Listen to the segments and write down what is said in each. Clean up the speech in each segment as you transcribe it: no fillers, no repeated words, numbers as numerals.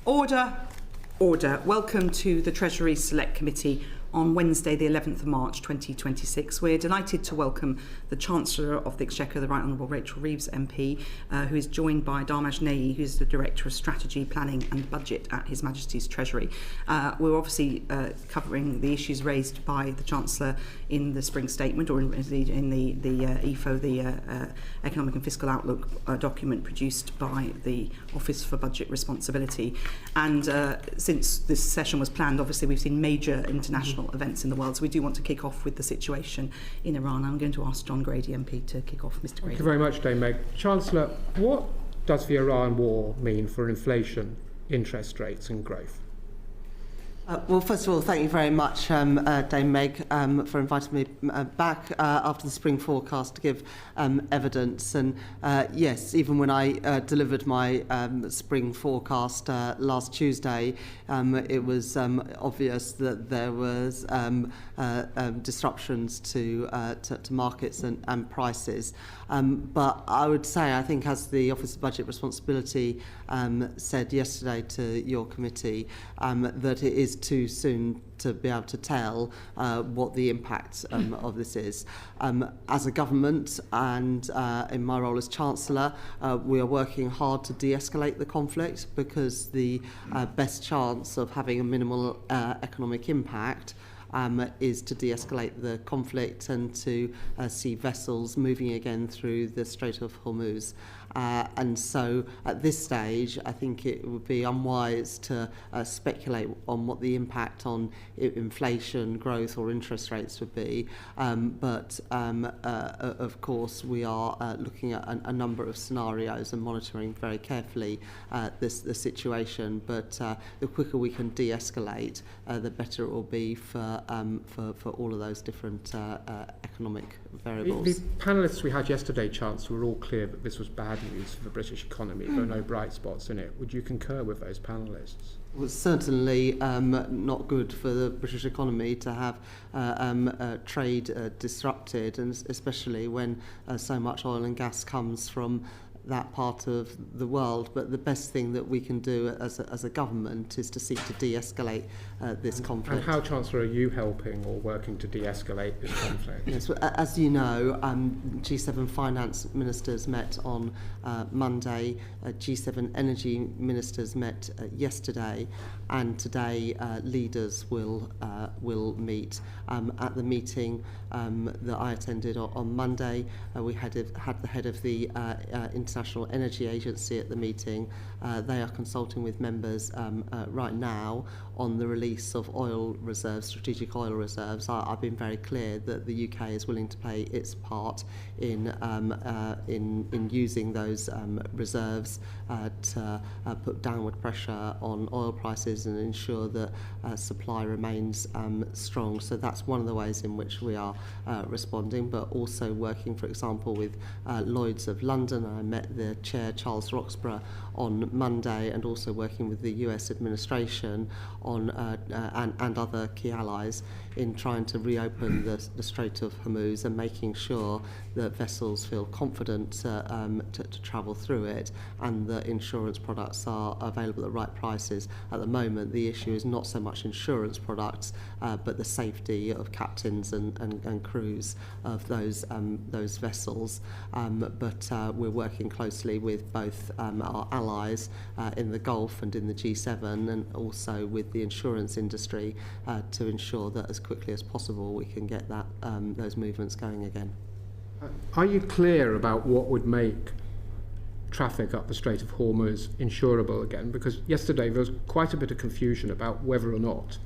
Order, order. Welcome to the Treasury Select Committee on Wednesday, the 11th of March 2026. We're delighted to welcome the Chancellor of the Exchequer, the Right Honourable Rachel Reeves MP, who is joined by Dharmesh Nayi, who's the Director of Strategy, Planning and Budget at His Majesty's Treasury. We're obviously covering the issues raised by the Chancellor in the Spring Statement, or indeed in the EFO, the Economic and Fiscal Outlook document produced by the Office for Budget Responsibility. And since this session was planned, obviously we've seen major international events in the world, so we do want to kick off with the situation in Iran. I'm going to ask John Grady MP to kick off. Mr. Grady. Thank you very much, Dame Meg. Chancellor, what does the Iran war mean for inflation, interest rates and growth? Well, first of all, thank you very much, Dame Meg, for inviting me back after the spring forecast to give evidence. And yes, even when I delivered my spring forecast last Tuesday, it was obvious that there was disruptions to markets and prices. But I would say, I think, as the Office of Budget Responsibility said yesterday to your committee, that it is too soon to be able to tell what the impact of this is. As a government and in my role as Chancellor, we are working hard to de-escalate the conflict, because the best chance of having a minimal economic impact is to de-escalate the conflict and to see vessels moving again through the Strait of Hormuz. And so at this stage, I think it would be unwise to speculate on what the impact on inflation, growth or interest rates would be. But of course, we are looking at a number of scenarios and monitoring very carefully the situation. But the quicker we can de-escalate, the better it will be for all of those different economic variables. The panellists we had yesterday, Chancellor, were all clear that this was bad news for the British economy. There are no bright spots in it. Would you concur with those panellists? Well, it's certainly not good for the British economy to have trade disrupted, and especially when so much oil and gas comes from that part of the world. But the best thing that we can do as a government is to seek to de-escalate this conflict. And how, Chancellor, are you helping or working to de-escalate this conflict? Yes, well, as you know, G7 finance ministers met on Monday, G7 energy ministers met yesterday, and today leaders will meet. At the meeting that I attended on Monday, we had the head of the International Energy Agency at the meeting. They are consulting with members right now on the release of oil reserves, strategic oil reserves. I've been very clear that the UK is willing to play its part in using those reserves to put downward pressure on oil prices and ensure that supply remains strong. So that's one of the ways in which we are responding, but also working, for example, with Lloyd's of London. I met the chair, Charles Roxburgh, on Monday, and also working with the US administration on and other key allies in trying to reopen the Strait of Hormuz and making sure that vessels feel confident to travel through it, and that insurance products are available at right prices. At the moment, the issue is not so much insurance products, but the safety of captains and crews of those vessels. But we're working closely with both our allies in the Gulf and in the G7, and also with the insurance industry to ensure that as quickly as possible we can get those movements going again. Are you clear about what would make traffic up the Strait of Hormuz insurable again? Because yesterday there was quite a bit of confusion about whether or not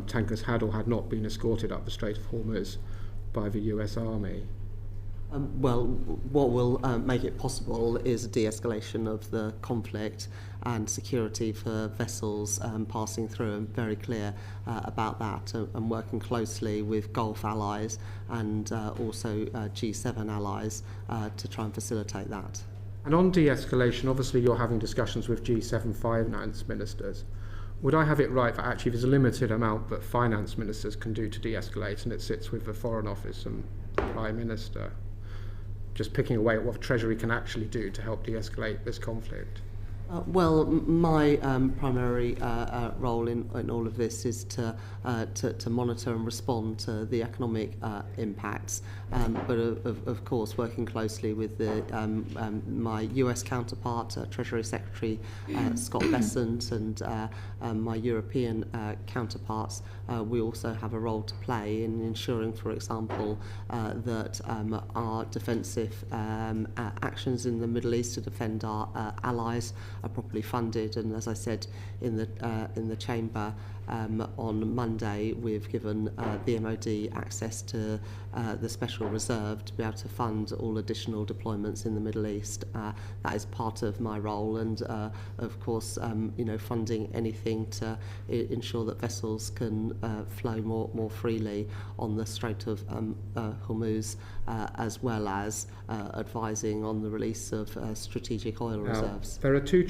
tankers had or had not been escorted up the Strait of Hormuz by the US Army. Well, what will make it possible is a de-escalation of the conflict and security for vessels passing through. I'm very clear about that, and working closely with Gulf allies and also G7 allies to try and facilitate that. And on de-escalation, obviously you're having discussions with G7 finance ministers. Would I have it right that actually there's a limited amount that finance ministers can do to de-escalate, and it sits with the Foreign Office and the Prime Minister? Just picking away at what the Treasury can actually do to help de-escalate this conflict. My primary role in all of this is to monitor and respond to the economic impacts, but of course working closely with my US counterpart, Treasury Secretary Scott Bessent, and my European counterparts. We also have a role to play in ensuring, for example, that our defensive actions in the Middle East to defend our allies are properly funded. And as I said in the chamber on Monday, we've given the MOD access to the Special Reserve to be able to fund all additional deployments in the Middle East. That is part of my role, and of course, funding anything to ensure that vessels can flow more freely on the Strait of Hormuz, as well as advising on the release of strategic oil reserves. There are two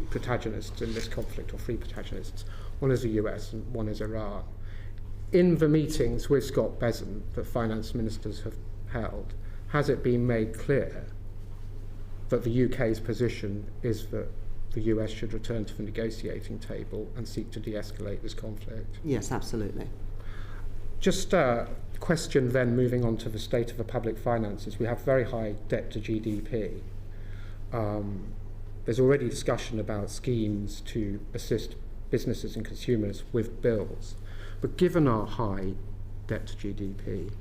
protagonists in this conflict, or three protagonists. One is the US and one is Iran. In the meetings with Scott Bessent that finance ministers have held, has it been made clear that the UK's position is that the US should return to the negotiating table and seek to de-escalate this conflict? Yes, absolutely. Just a question then, moving on to the state of the public finances. We have very high debt to GDP. There's already discussion about schemes to assist businesses and consumers with bills. But given our high debt to GDP,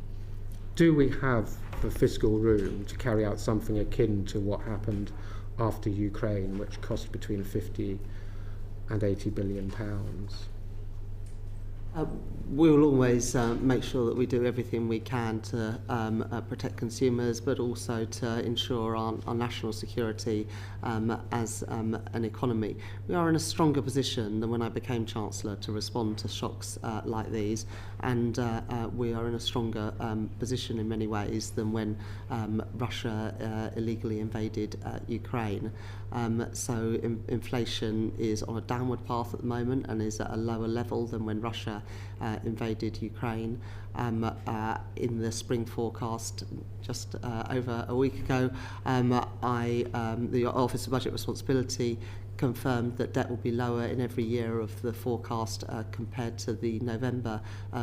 do we have the fiscal room to carry out something akin to what happened after Ukraine, which cost between 50 and 80 billion pounds? We will always make sure that we do everything we can to protect consumers, but also to ensure our national security as an economy. We are in a stronger position than when I became Chancellor to respond to shocks like these, and we are in a stronger position in many ways than when Russia illegally invaded Ukraine. So inflation is on a downward path at the moment and is at a lower level than when Russia invaded Ukraine. In the spring forecast just over a week ago, the Office of Budget Responsibility confirmed that debt will be lower in every year of the forecast compared to the November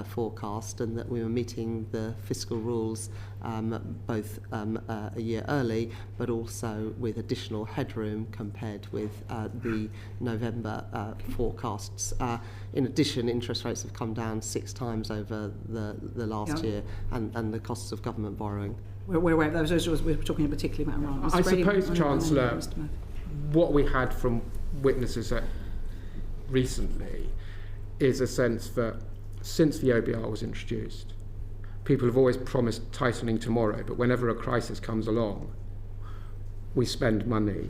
forecast, and that we were meeting the fiscal rules both a year early, but also with additional headroom compared with the November forecasts. In addition, interest rates have come down 6 times over the last year, and the costs of government borrowing. We're aware of those. We're talking particularly about Iran. I suppose, Chancellor, what we had from witnesses recently is a sense that since the OBR was introduced, people have always promised tightening tomorrow, but whenever a crisis comes along, we spend money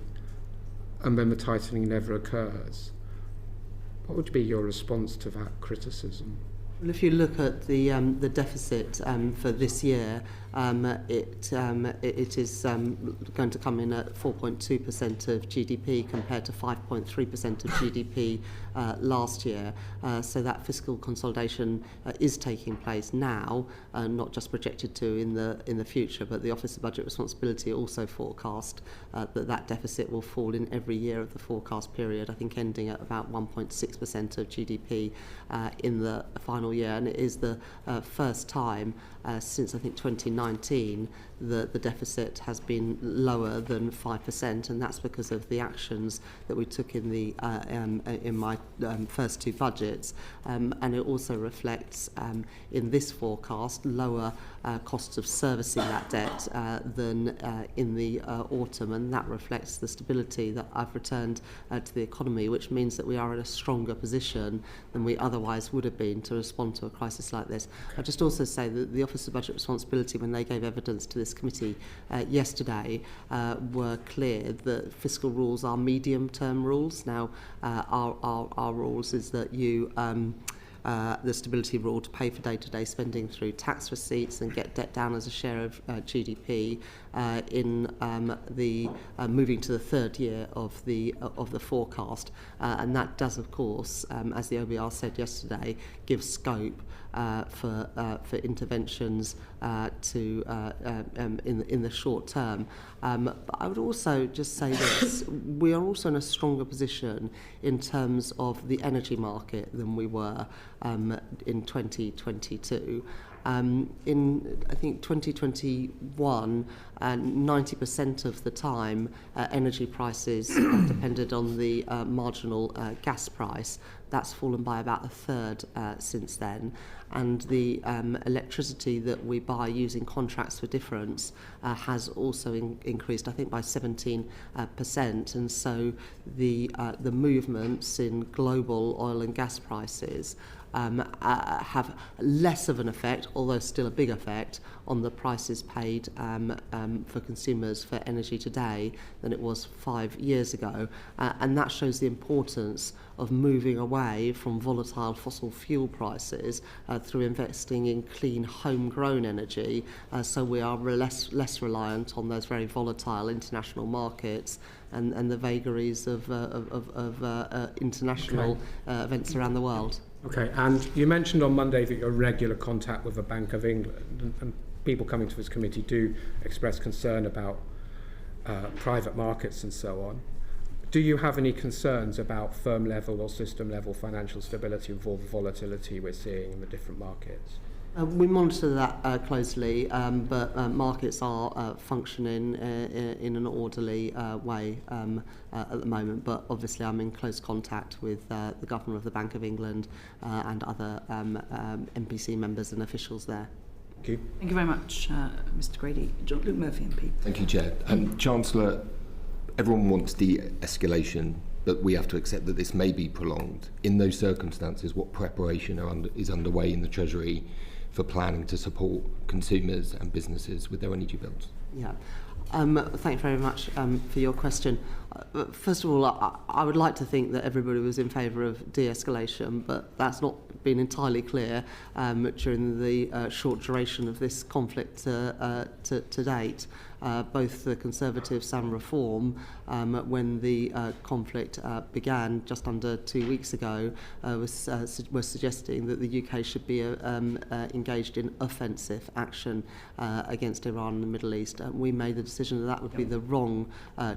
and then the tightening never occurs. What would be your response to that criticism? Well, if you look at the deficit for this year, it is going to come in at 4.2% of GDP compared to 5.3% of GDP last year. So that fiscal consolidation is taking place now, not just projected to in the future. But the Office of Budget Responsibility also forecast that deficit will fall in every year of the forecast period. I think ending at about 1.6% of GDP in the final year, and it is the first time since I think 2019 that the deficit has been lower than 5%, and that's because of the actions that we took in my first 2 budgets, and it also reflects in this forecast lower costs of servicing that debt than in the autumn, and that reflects the stability that I've returned to the economy, which means that we are in a stronger position than we otherwise would have been to respond to a crisis like this. I'd just also say that the Office of Budget Responsibility, when they gave evidence to this committee yesterday, were clear that fiscal rules are medium-term rules. Now, our rules is that you the stability rule to pay for day-to-day spending through tax receipts and get debt down as a share of GDP in the moving to the 3rd year of the forecast, and that does, of course, as the OBR said yesterday, give scope for interventions in the short term. But I would also just say this: we are also in a stronger position in terms of the energy market than we were in 2022. In, I think, 2021, 90% of the time, energy prices depended on the marginal gas price. That's fallen by about a third since then. And the electricity that we buy using contracts for difference has also increased, I think, by 17%. And so the movements in global oil and gas prices have less of an effect, although still a big effect, on the prices paid for consumers for energy today than it was 5 years ago. And that shows the importance of moving away from volatile fossil fuel prices through investing in clean homegrown energy, so we are less reliant on those very volatile international markets and the vagaries of international events around the world. Okay, and you mentioned on Monday that you're in regular contact with the Bank of England, and people coming to this committee do express concern about private markets and so on. Do you have any concerns about firm level or system level financial stability with all the volatility we're seeing in the different markets? We monitor that closely, but markets are functioning in an orderly way at the moment. But obviously I'm in close contact with the Governor of the Bank of England and other MPC members and officials there. Thank you. Thank you very much, Mr Grady. Luke Murphy, MP. Thank you, Chair. Chancellor, everyone wants de-escalation, but we have to accept that this may be prolonged. In those circumstances, what preparation is underway in the Treasury for planning to support consumers and businesses with their energy bills? Yeah. Thank you very much for your question. First of all, I would like to think that everybody was in favour of de-escalation, but that's not been entirely clear during the short duration of this conflict to date. Both the Conservatives and Reform, when the conflict began just under 2 weeks ago, were suggesting that the UK should be engaged in offensive action against Iran in the Middle East. We made the decision that would be the wrong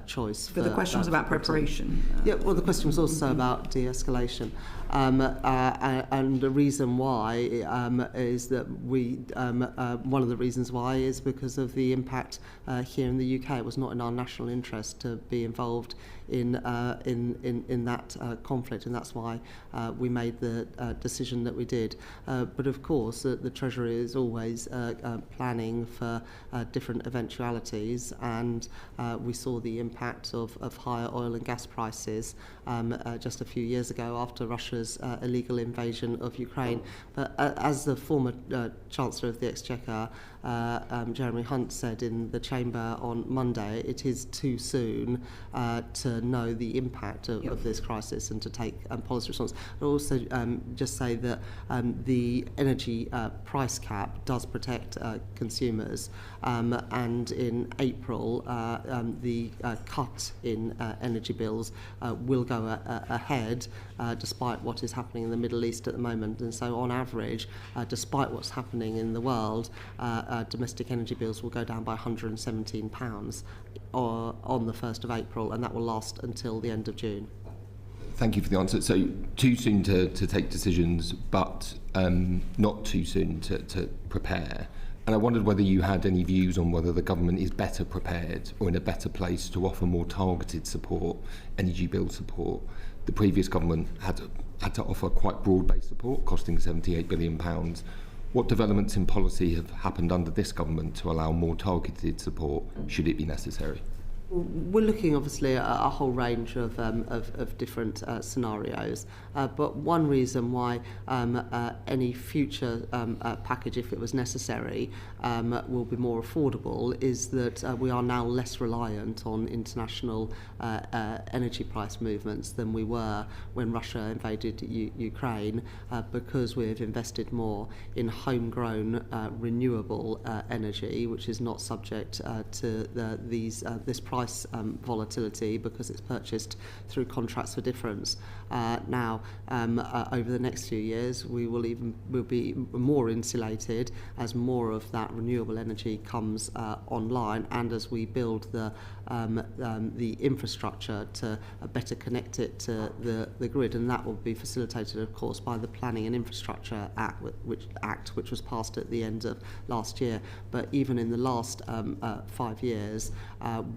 choice. But the question was about preparation. Yeah, well, the question was also about de-escalation. And the reason why is that one of the reasons why is because of the impact here in the UK. It was not in our national interest to be involved in that conflict, and that's why we made the decision that we did. But of course, the Treasury is always planning for different eventualities, and we saw the impact of higher oil and gas prices just a few years ago after Russia's illegal invasion of Ukraine. But as the former Chancellor of the Exchequer, Jeremy Hunt, said in the Chamber on Monday, it is too soon to know the impact of this crisis and to take policy response. I'll also just say that the energy price cap does protect consumers, and in April the cut in energy bills will go ahead despite what is happening in the Middle East at the moment. And so on average, despite what's happening in the world, domestic energy bills will go down by £117 on the 1st of April, and that will last until the end of June. Thank you for the answer. So too soon to take decisions, but not too soon to prepare. And I wondered whether you had any views on whether the government is better prepared or in a better place to offer more targeted support, energy bill support. The previous government had to offer quite broad-based support, costing £78 billion. What developments in policy have happened under this government to allow more targeted support, should it be necessary? We're looking obviously at a whole range of different scenarios, but one reason why any future package, if it was necessary, will be more affordable is that we are now less reliant on international energy price movements than we were when Russia invaded Ukraine, because we have invested more in homegrown renewable energy, which is not subject to this price price volatility because it's purchased through contracts for difference. Now, over the next few years, we'll be more insulated as more of that renewable energy comes online, and as we build the infrastructure to better connect it to the grid, and that will be facilitated, of course, by the Planning and Infrastructure Act, which was passed at the end of last year. But even in the last 5 years,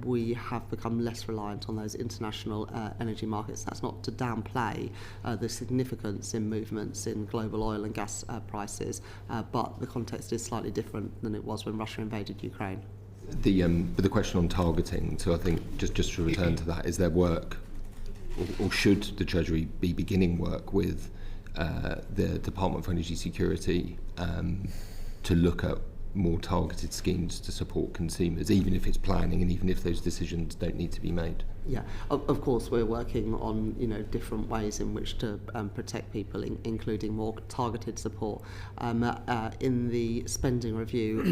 we have become less reliant on those international energy markets. That's not to downplay the significance in movements in global oil and gas prices, but the context is slightly different than it was when Russia invaded Ukraine. The question on targeting, so I think just to return to that, is there work, or should the Treasury be beginning work with the Department for Energy Security to look at more targeted schemes to support consumers, even if it's planning and even if those decisions don't need to be made? Yeah, of course we're working on different ways in which to protect people, including more targeted support. In the spending review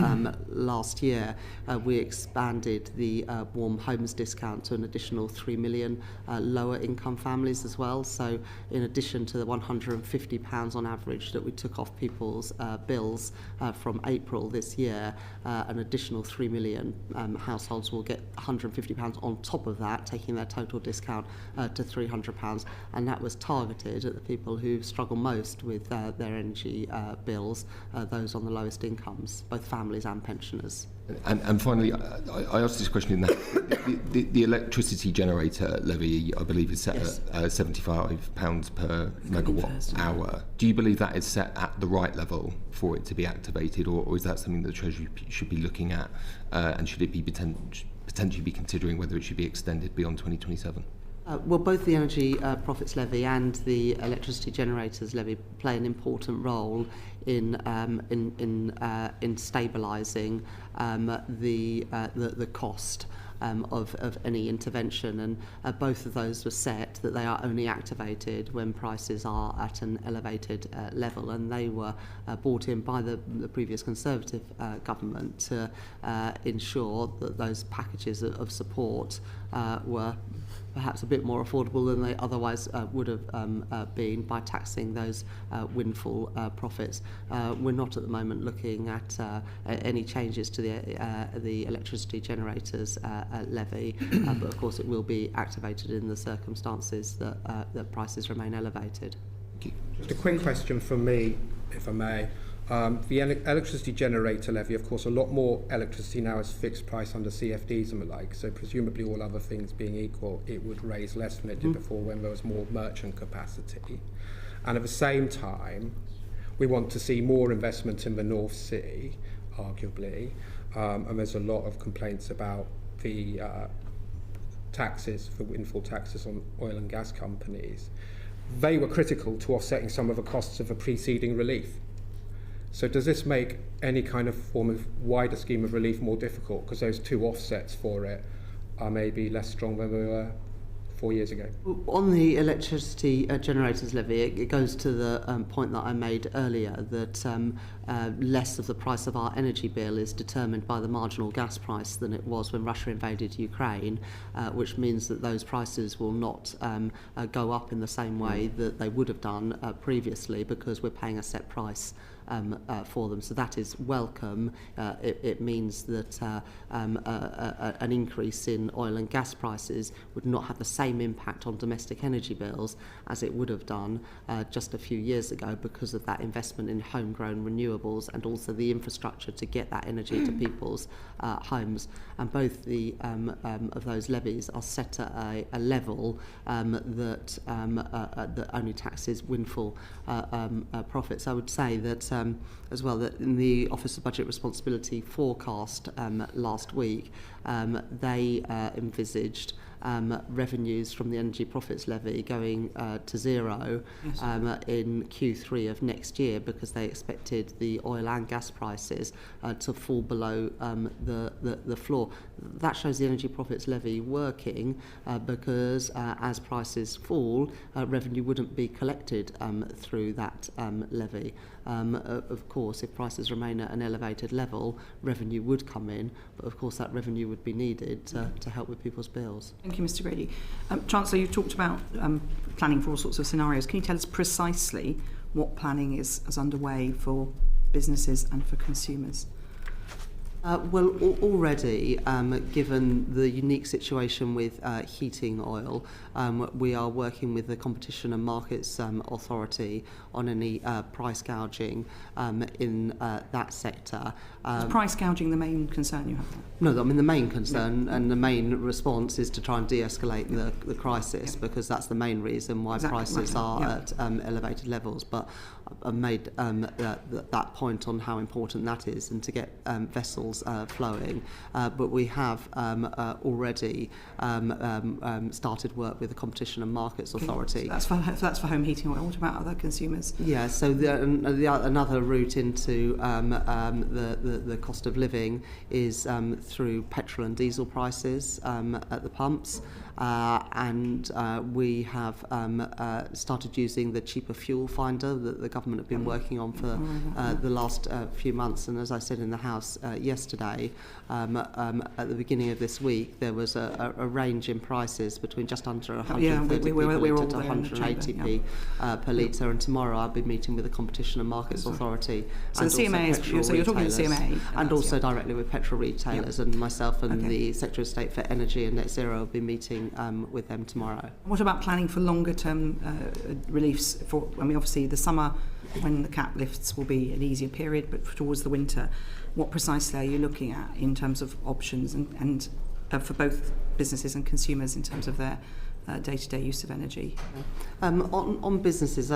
last year, we expanded the warm homes discount to an additional 3 million lower income families as well. So in addition to the £150 on average that we took off people's bills from April this year, an additional 3 million households will get £150 on top of that, taking their total discount to £300, and that was targeted at the people who struggle most with their energy bills, those on the lowest incomes, both families and pensioners. And finally, I asked this question in that the electricity generator levy, I believe, is set at £75 per megawatt hour. Do you believe that is set at the right level for it to be activated, or is that something that the Treasury should be looking at, and should it be potentially be considering whether it should be extended beyond 2027? Well, both the Energy Profits Levy and the Electricity Generators Levy play an important role in stabilising the cost of any intervention, and both of those were set that they are only activated when prices are at an elevated level, and they were brought in by the previous Conservative government to ensure that those packages of support were perhaps a bit more affordable than they otherwise would have been by taxing those windfall profits. We're not at the moment looking at any changes to the electricity generators levy, but of course it will be activated in the circumstances that prices remain elevated. Just a quick question from me, if I may. The electricity generator levy, of course, a lot more electricity now is fixed price under CFDs and the like, so presumably all other things being equal, it would raise less than it did before when there was more merchant capacity. And at the same time, we want to see more investment in the North Sea, arguably, and there's a lot of complaints about the taxes, the windfall taxes on oil and gas companies. They were critical to offsetting some of the costs of the preceding relief. So does this make any kind of form of wider scheme of relief more difficult, because those two offsets for it are maybe less strong than they were 4 years ago? On the electricity generators levy, it goes to the point that I made earlier, that less of the price of our energy bill is determined by the marginal gas price than it was when Russia invaded Ukraine, which means that those prices will not go up in the same way that they would have done previously, because we're paying a set price for them. So that is welcome. It means that an increase in oil and gas prices would not have the same impact on domestic energy bills as it would have done just a few years ago, because of that investment in homegrown renewables and also the infrastructure to get that energy to people's homes. And both of those levies are set at a level that only taxes windfall profits. I would say that as well, that in the Office of Budget Responsibility forecast last week, they envisaged revenues from the Energy Profits Levy going to zero in Q3 of next year, because they expected the oil and gas prices to fall below the floor. That shows the Energy Profits Levy working, because as prices fall, revenue wouldn't be collected through that levy. Of course, if prices remain at an elevated level, revenue would come in, but of course that revenue would be needed to help with people's bills. Thank you, Mr Grady. Chancellor, you've talked about planning for all sorts of scenarios. Can you tell us precisely what planning is underway for businesses and for consumers? Already, given the unique situation with heating oil, we are working with the Competition and Markets Authority on any price gouging in that sector. Is price gouging the main concern you have there? No, I mean the main concern and the main response is to try and de-escalate the crisis, because that's the main reason why prices are at elevated levels. But I've made that point on how important that is, and to get vessels flowing. But we have already started work with the Competition and Markets Authority. So that's for home heating oil. What about other consumers? Yeah, so another route into the cost of living is through petrol and diesel prices at the pumps. And we have started using the cheaper fuel finder that the government have been working on for the last few months. And as I said in the House yesterday, at the beginning of this week, there was a range in prices between just under 130p per litre to 180p per litre. And tomorrow I'll be meeting with the Competition and Markets Authority. So the CMA is, so you're talking to the CMA? And also directly with petrol retailers, and myself and the Secretary of State for Energy and Net Zero will be meeting with them tomorrow. What about planning for longer term reliefs? Obviously the summer, when the cap lifts, will be an easier period, but towards the winter, what precisely are you looking at in terms of options and for both businesses and consumers in terms of their day-to-day use of energy? On businesses,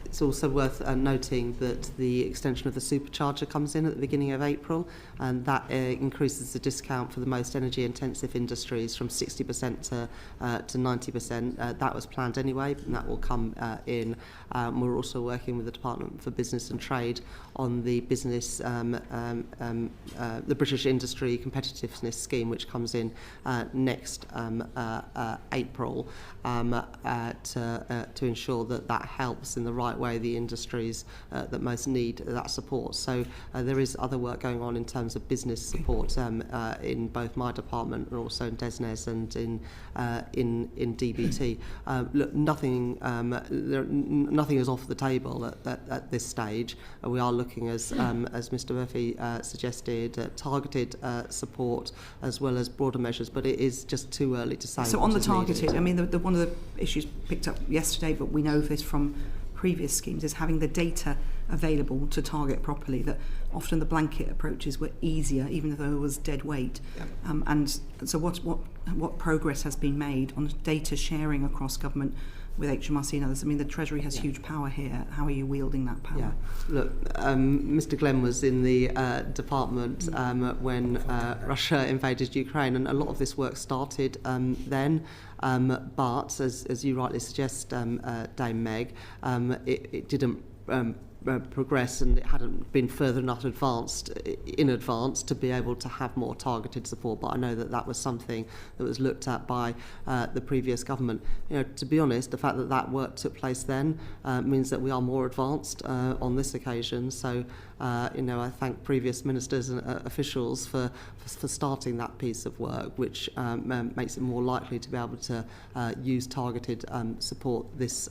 it's also worth noting that the extension of the supercharger comes in at the beginning of April, and that increases the discount for the most energy-intensive industries from 60% to 90%. That was planned anyway, and that will come in. We're also working with the Department for Business and Trade on the business, the British Industry Competitiveness Scheme, which comes in next April, to ensure that helps in the right way the industries that most need that support. So there is other work going on in terms of business support in both my department and also in DESNES and in DBT. Look, nothing is off the table at this stage. We are looking, as Mr Murphy suggested, targeted support as well as broader measures, but it is just too early to say. So on the targeted, I mean, one of the issues picked up yesterday, but we know this from previous schemes, is having the data available to target properly, that often the blanket approaches were easier, even though it was dead weight. And so what progress has been made on data sharing across government with HMRC and others? I mean, the Treasury has huge power here. How are you wielding that power? Yeah. Look, Mr Glenn was in the department when Russia invaded Ukraine, and a lot of this work started then. But as you rightly suggest, Dame Meg, it didn't progress, and it hadn't been further enough advanced to be able to have more targeted support. But I know that was something that was looked at by the previous government. To be honest, the fact that work took place then means that we are more advanced on this occasion. So I thank previous ministers and officials for starting that piece of work, which makes it more likely to be able to use targeted support this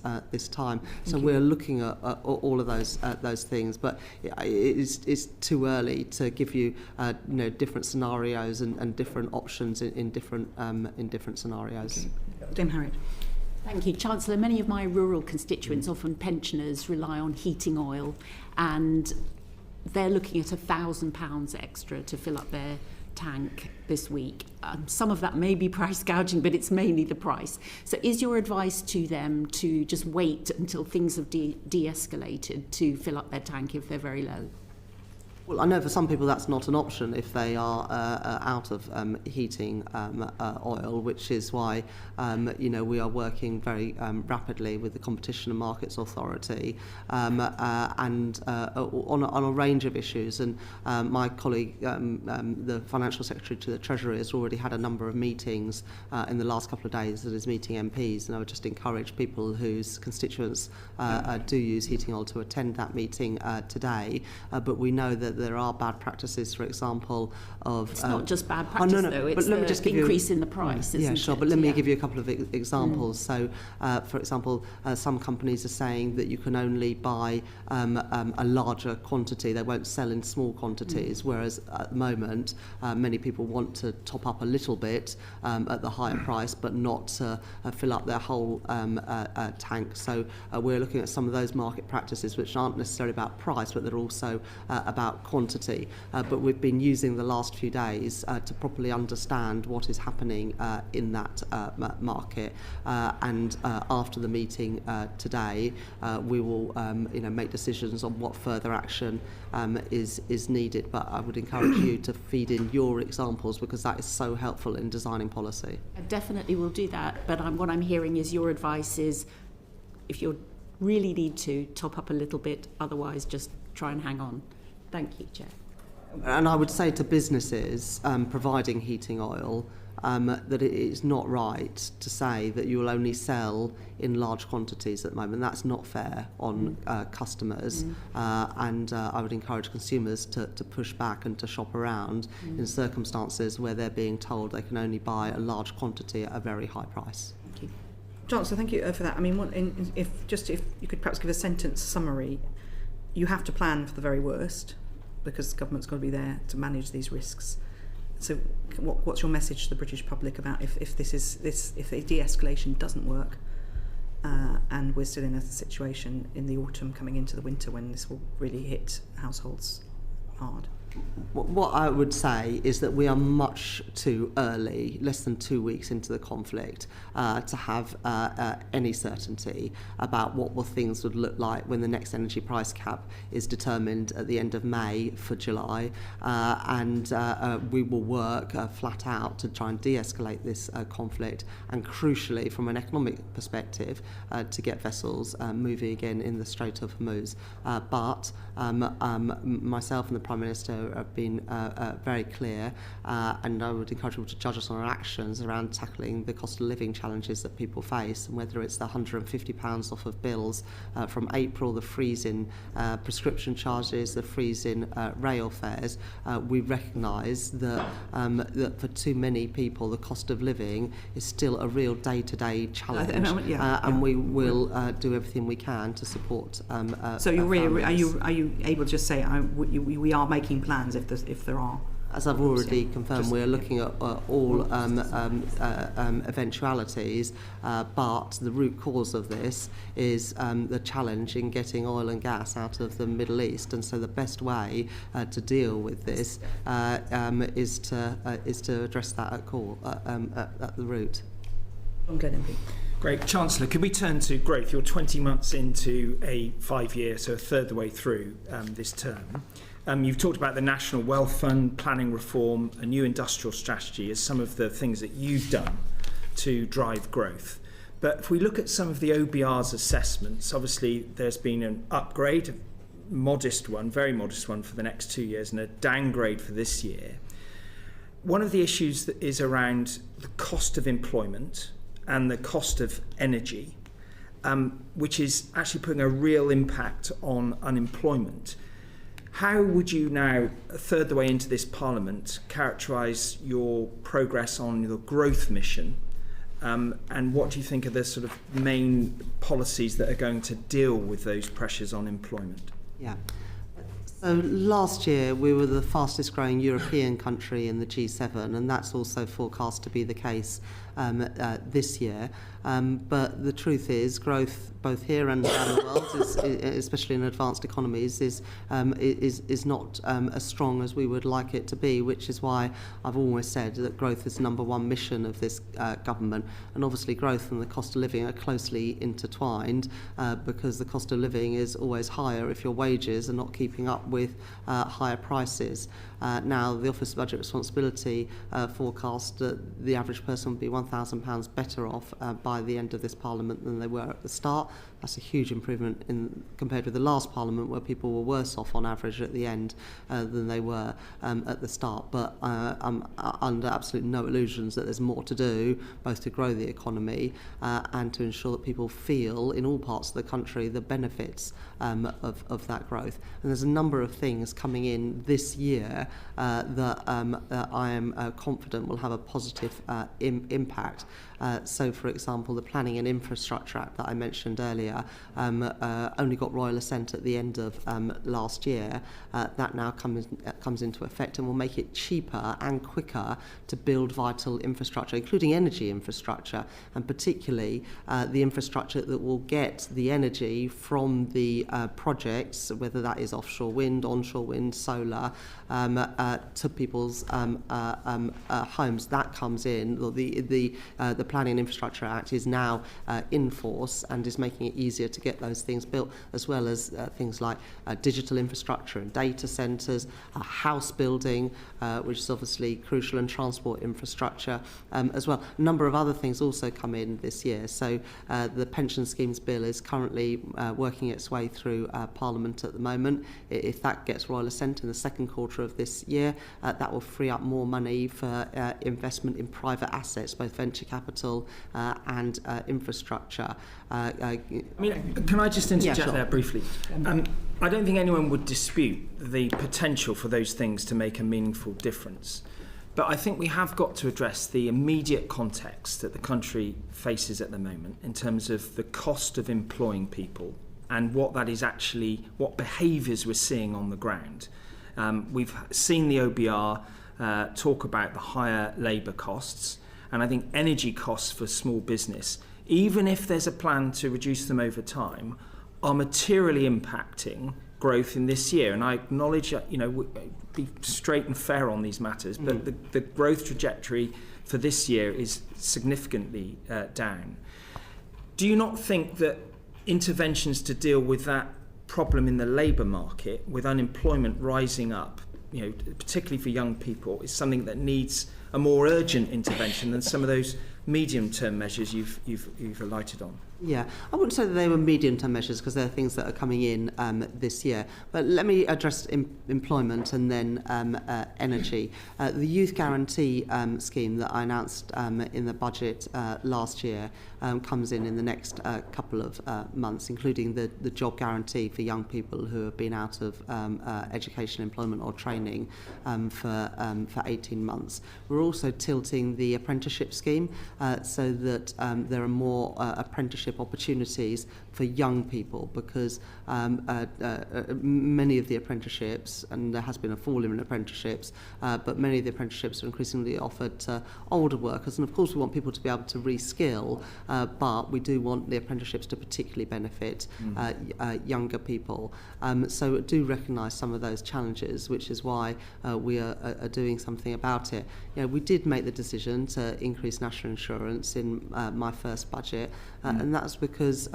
time. So we're looking at all of those things, but it's too early to give you different scenarios and different options in different scenarios. Okay. Dame Harriet. Thank you, Chancellor. Many of my rural constituents, often pensioners, rely on heating oil, and they're looking at £1,000 extra to fill up their tank this week. Some of that may be price gouging, but it's mainly the price. So is your advice to them to just wait until things have de-escalated to fill up their tank if they're very low? Well, I know for some people that's not an option if they are out of heating oil, which is why we are working very rapidly with the Competition and Markets Authority and on a range of issues. And my colleague, the Financial Secretary to the Treasury, has already had a number of meetings in the last couple of days that is meeting MPs, and I would just encourage people whose constituents do use heating oil to attend that meeting today. But we know that there are bad practices, for example, of... It's not just bad practice, though, it's the increase in the price, isn't it? Yeah, sure, but let me give you a couple of examples. So, for example, some companies are saying that you can only buy a larger quantity. They won't sell in small quantities, whereas at the moment, many people want to top up a little bit at the higher price, but not fill up their whole tank. So we're looking at some of those market practices, which aren't necessarily about price, but they're also about quantity. But we've been using the last few days to properly understand what is happening in that market. And after the meeting today, we will make decisions on what further action is needed. But I would encourage you to feed in your examples, because that is so helpful in designing policy. I definitely will do that. But what I'm hearing is your advice is, if you really need to, top up a little bit, otherwise just try and hang on. Thank you, Chair. And I would say to businesses providing heating oil that it is not right to say that you will only sell in large quantities at the moment. That's not fair on customers, and I would encourage consumers to push back and to shop around in circumstances where they're being told they can only buy a large quantity at a very high price. Thank you. Chancellor, thank you for that. I mean, if you could perhaps give a sentence summary. You have to plan for the very worst, because the government's got to be there to manage these risks. So what's your message to the British public about if the de-escalation doesn't work, and we're still in a situation in the autumn coming into the winter when this will really hit households hard? What I would say is that we are much too early, less than 2 weeks into the conflict, to have any certainty about what things would look like when the next energy price cap is determined at the end of May for July. And we will work flat out to try and de-escalate this conflict, and crucially, from an economic perspective, to get vessels moving again in the Strait of Hormuz. But myself and the Prime Minister have been very clear, and I would encourage people to judge us on our actions around tackling the cost of living challenges that people face, and whether it's the £150 off of bills from April, the freeze in prescription charges, the freeze in rail fares. We recognise that for too many people the cost of living is still a real day-to-day challenge, and we will do everything we can to support. So are you able to just say we are making plans if there are? As I've already confirmed, we're looking at all eventualities, but the root cause of this is the challenge in getting oil and gas out of the Middle East, and so the best way to deal with this is to address that at the root. Great. Chancellor, could we turn to growth? You're 20 months into a 5-year, so a third of the way through this term. You've talked about the National Wealth Fund, planning reform, a new industrial strategy as some of the things that you've done to drive growth. But if we look at some of the OBR's assessments, obviously there's been an upgrade, a modest one, very modest one for the next 2 years, and a downgrade for this year. One of the issues that is around the cost of employment and the cost of energy, which is actually putting a real impact on unemployment. How would you now, a third of the way into this Parliament, characterise your progress on your growth mission, and what do you think are the sort of main policies that are going to deal with those pressures on employment? Yeah. So last year we were the fastest growing European country in the G7, and that's also forecast to be the case this year. But the truth is, growth both here and around the world, especially in advanced economies, is not as strong as we would like it to be, which is why I've always said that growth is the number one mission of this government. And obviously growth and the cost of living are closely intertwined, because the cost of living is always higher if your wages are not keeping up with higher prices. Now, the Office of Budget Responsibility forecast that the average person would be £1,000 better off by the end of this Parliament than they were at the start. That's a huge improvement compared with the last Parliament, where people were worse off on average at the end than they were at the start. But I'm under absolute no illusions that there's more to do, both to grow the economy and to ensure that people feel in all parts of the country the benefits of that growth. And there's a number of things coming in this year that I am confident will have a positive impact. So, for example, the Planning and Infrastructure Act that I mentioned earlier only got royal assent at the end of last year. That now comes into effect and will make it cheaper and quicker to build vital infrastructure, including energy infrastructure, and particularly the infrastructure that will get the energy from the projects, whether that is offshore wind, onshore wind, solar, to people's homes. That comes in. The Planning and Infrastructure Act is now in force and is making it easier to get those things built, as well as things like digital infrastructure and data centres, house building, which is obviously crucial, and transport infrastructure as well. A number of other things also come in this year. So the Pension Schemes Bill is currently working its way through Parliament at the moment. If that gets royal assent in the second quarter of this year, that will free up more money for investment in private assets, both venture capital and infrastructure. Can I just interject there briefly? I don't think anyone would dispute the potential for those things to make a meaningful difference. But I think we have got to address the immediate context that the country faces at the moment in terms of the cost of employing people and what that is actually, what behaviours we're seeing on the ground. We've seen the OBR talk about the higher labour costs, and I think energy costs for small business, even if there's a plan to reduce them over time, are materially impacting growth in this year. And I acknowledge, be straight and fair on these matters, but the growth trajectory for this year is significantly down. Do you not think that interventions to deal with that problem in the labour market, with unemployment rising up, particularly for young people, is something that needs a more urgent intervention than some of those medium-term measures you've alighted on? Yeah, I wouldn't say that they were medium-term measures, because they're things that are coming in this year. But let me address employment and then energy. The Youth Guarantee scheme that I announced in the budget last year comes in the next couple of months, including the job guarantee for young people who have been out of education, employment or training for 18 months. We're also tilting the apprenticeship scheme so that there are more apprenticeship opportunities for young people, because many of the apprenticeships, and there has been a fall in apprenticeships, but many of the apprenticeships are increasingly offered to older workers, and of course we want people to be able to reskill, but we do want the apprenticeships to particularly benefit younger people. So I do recognise some of those challenges, which is why we are doing something about it. We did make the decision to increase national insurance in my first budget, and that's because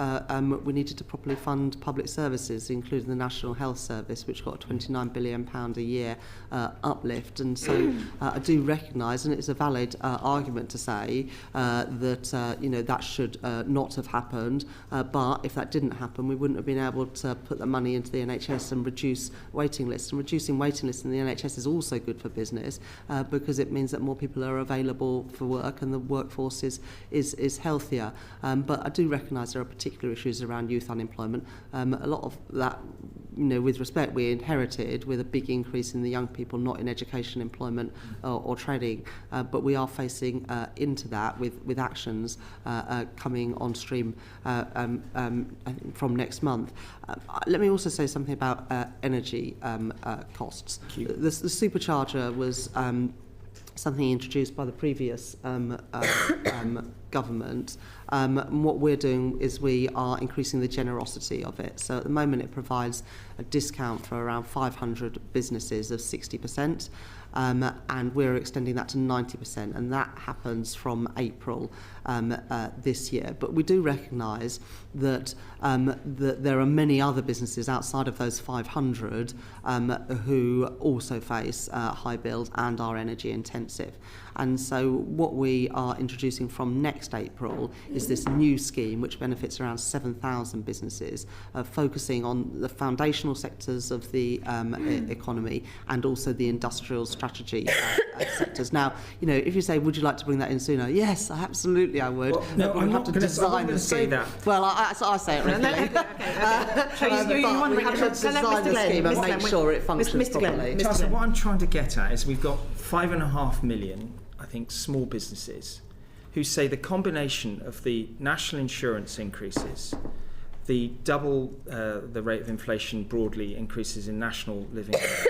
we needed to properly fund public services, including the National Health Service, which got a £29 billion a year uplift. And so I do recognise, and it's a valid argument to say that that should not have happened, but if that didn't happen, we wouldn't have been able to put the money into the NHS and reduce waiting lists. And reducing waiting lists in the NHS is also good for business, because it means that more people are available for work and the workforce is healthier. But I do recognise there are particular issues around youth unemployment. A lot of that, with respect, we inherited with a big increase in the young people not in education, employment or trading. But we are facing into that with actions coming on stream from next month. Let me also say something about energy costs. The supercharger was something introduced by the previous government. And what we're doing is we are increasing the generosity of it. So at the moment it provides a discount for around 500 businesses of 60%. And we're extending that to 90%, and that happens from April this year. But we do recognise that, that there are many other businesses outside of those 500 who also face high bills and are energy intensive. And so what we are introducing from next April is this new scheme which benefits around 7,000 businesses, focusing on the foundational sectors of the economy and also the industrial strategy sectors. Now, you know, if you say, would you like to bring that in sooner? Yes, absolutely I would. Well, no, I'm not going to say that. Well, I say it regularly. You we have to design the scheme and make sure it functions properly. Chancellor, what I'm trying to get at is we've got 5.5 million, I think, small businesses who say the combination of the national insurance increases, the double the rate of inflation broadly increases in national living wage,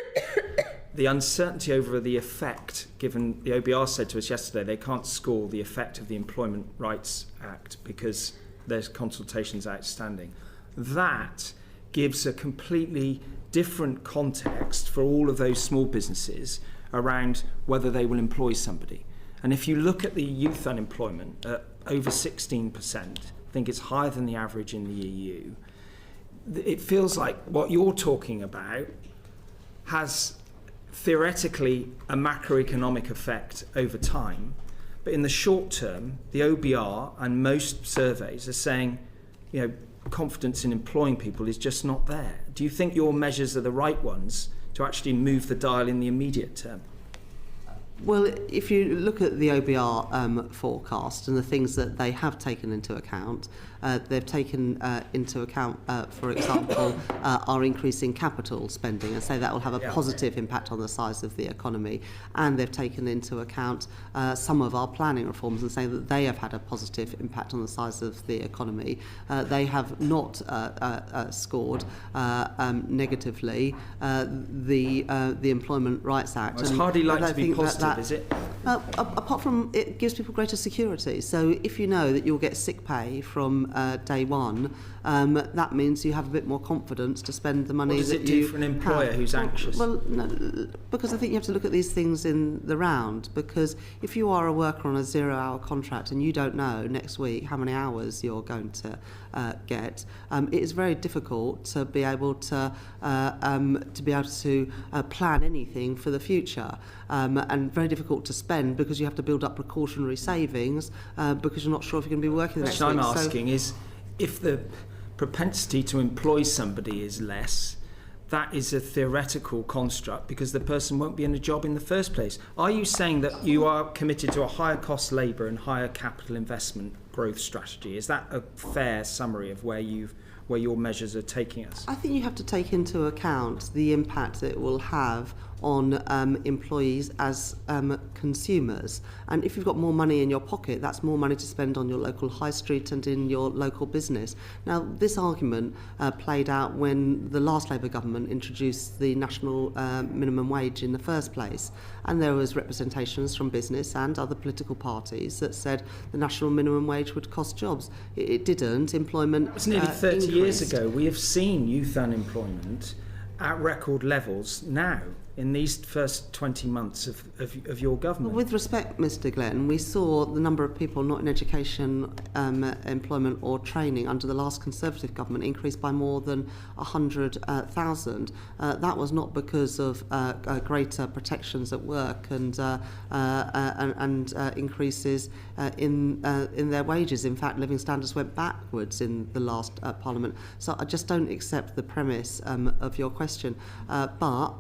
the uncertainty over the effect, given the OBR said to us yesterday they can't score the effect of the Employment Rights Act because there's consultations outstanding. That gives a completely different context for all of those small businesses around whether they will employ somebody. And if you look at the youth unemployment at over 16%, I think it's higher than the average in the EU, it feels like what you're talking about has theoretically a macroeconomic effect over time. But in the short term, the OBR and most surveys are saying, you know, confidence in employing people is just not there. Do you think your measures are the right ones to actually move the dial in the immediate term? Well, if you look at the OBR forecast and the things that they have taken into account, they've taken into account, for example, our increase in capital spending, and say that will have a positive impact on the size of the economy. And they've taken into account some of our planning reforms and say that they have had a positive impact on the size of the economy. They have not scored negatively the Employment Rights Act. Well, it's hardly likely to be positive, is it? Apart from it gives people greater security. So if you know that you'll get sick pay from day one, that means you have a bit more confidence to spend the money that you have. What does it do for an employer who's anxious? Well, no, because I think you have to look at these things in the round, because if you are a worker on a 0-hour contract and you don't know next week how many hours you're going to get, it is very difficult to be able to plan anything for the future, and very difficult to spend because you have to build up precautionary savings because you're not sure if you're going to be working the next week. The question I'm asking is, if the propensity to employ somebody is less, that is a theoretical construct because the person won't be in a job in the first place. Are you saying that you are committed to a higher cost labour and higher capital investment growth strategy? Is that a fair summary of where your measures are taking us? I think you have to take into account the impact that it will have on employees as consumers. And if you've got more money in your pocket, that's more money to spend on your local high street and in your local business. Now, this argument played out when the last Labour government introduced the national minimum wage in the first place. And there was representations from business and other political parties that said the national minimum wage would cost jobs. It didn't. Employment It was nearly 30 increased. years ago. We have seen youth unemployment at record levels now in these first 20 months of your government. Well, with respect, Mr Glenn, we saw the number of people not in education, employment or training under the last Conservative government increase by more than 100,000. That was not because of greater protections at work and increases in their wages. In fact, living standards went backwards in the last Parliament. So I just don't accept the premise of your question. But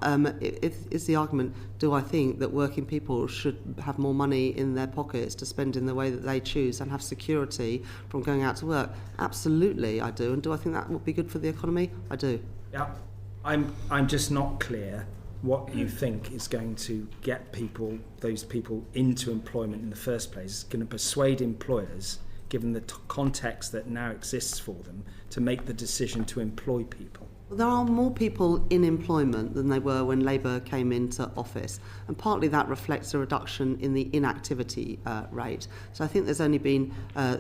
it's the argument, do I think that working people should have more money in their pockets to spend in the way that they choose and have security from going out to work? Absolutely, I do. And do I think that would be good for the economy? I do. Yeah, I'm just not clear what you think is going to get those people into employment in the first place. It's going to persuade employers, given the context that now exists for them, to make the decision to employ people. Well, there are more people in employment than they were when Labour came into office, and partly that reflects a reduction in the inactivity rate. So I think there's only been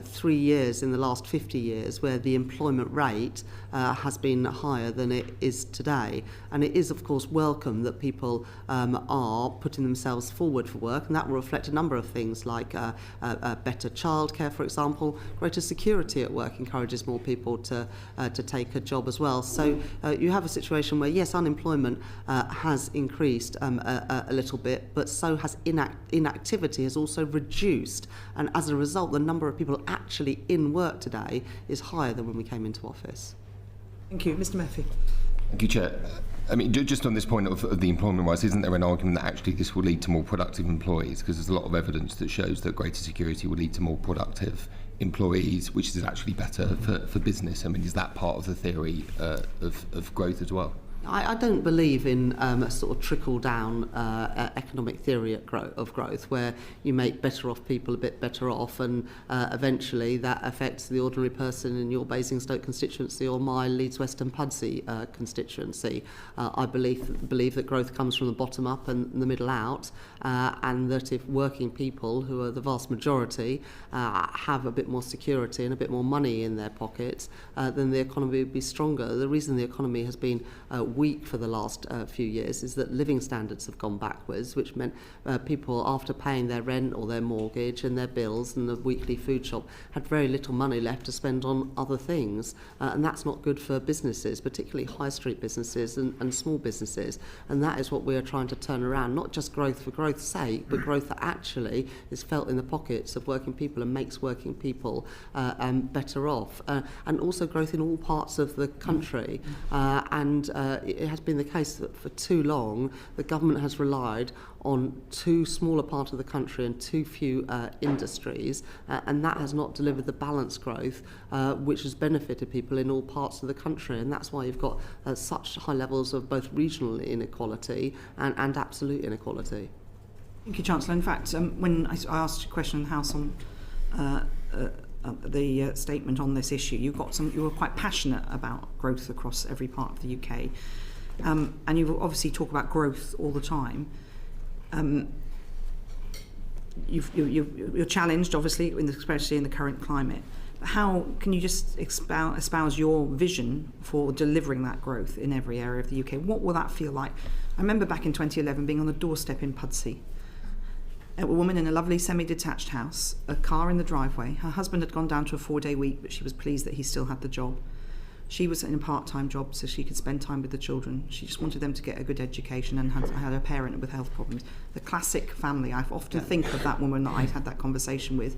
3 years in the last 50 years where the employment rate has been higher than it is today. And it is, of course, welcome that people are putting themselves forward for work, and that will reflect a number of things like better childcare, for example. Greater security at work encourages more people to take a job as well. So you have a situation where, yes, unemployment has increased a little bit, but so has inactivity has also reduced. And as a result, the number of people actually in work today is higher than when we came into office. Thank you. Mr Murphy. Thank you, Chair. I mean, just on this point of the employment rise, isn't there an argument that actually this will lead to more productive employees? Because there's a lot of evidence that shows that greater security will lead to more productive employees, which is actually better for business. I mean, is that part of the theory of growth as well? I don't believe in a sort of trickle-down economic theory of growth where you make better off people a bit better off, and eventually that affects the ordinary person in your Basingstoke constituency or my Leeds Western Pudsey constituency. I believe that growth comes from the bottom up and the middle out, and that if working people, who are the vast majority, have a bit more security and a bit more money in their pockets, then the economy would be stronger. The reason the economy has been weak for the last few years is that living standards have gone backwards, which meant people, after paying their rent or their mortgage and their bills and the weekly food shop, had very little money left to spend on other things, and that's not good for businesses, particularly high street businesses and small businesses. And that is what we are trying to turn around, not just growth for growth's sake, but growth that actually is felt in the pockets of working people and makes working people better off, and also growth in all parts of the country. And it has been the case that for too long the government has relied on too small a part of the country and too few industries, and that has not delivered the balanced growth which has benefited people in all parts of the country. And that's why you've got such high levels of both regional inequality and absolute inequality. Thank you, Chancellor. In fact, when I asked a question in the House on the statement on this issue, you were quite passionate about growth across every part of the UK, and you obviously talk about growth all the time. You're challenged, obviously, especially in the current climate. But how can you just espouse your vision for delivering that growth in every area of the UK? What will that feel like? I remember back in 2011 being on the doorstep in Pudsey. A woman in a lovely semi-detached house, a car in the driveway. Her husband had gone down to a 4-day week, but she was pleased that he still had the job. She was in a part-time job so she could spend time with the children. She just wanted them to get a good education and had a parent with health problems. The classic family. I often think of that woman that I've had that conversation with.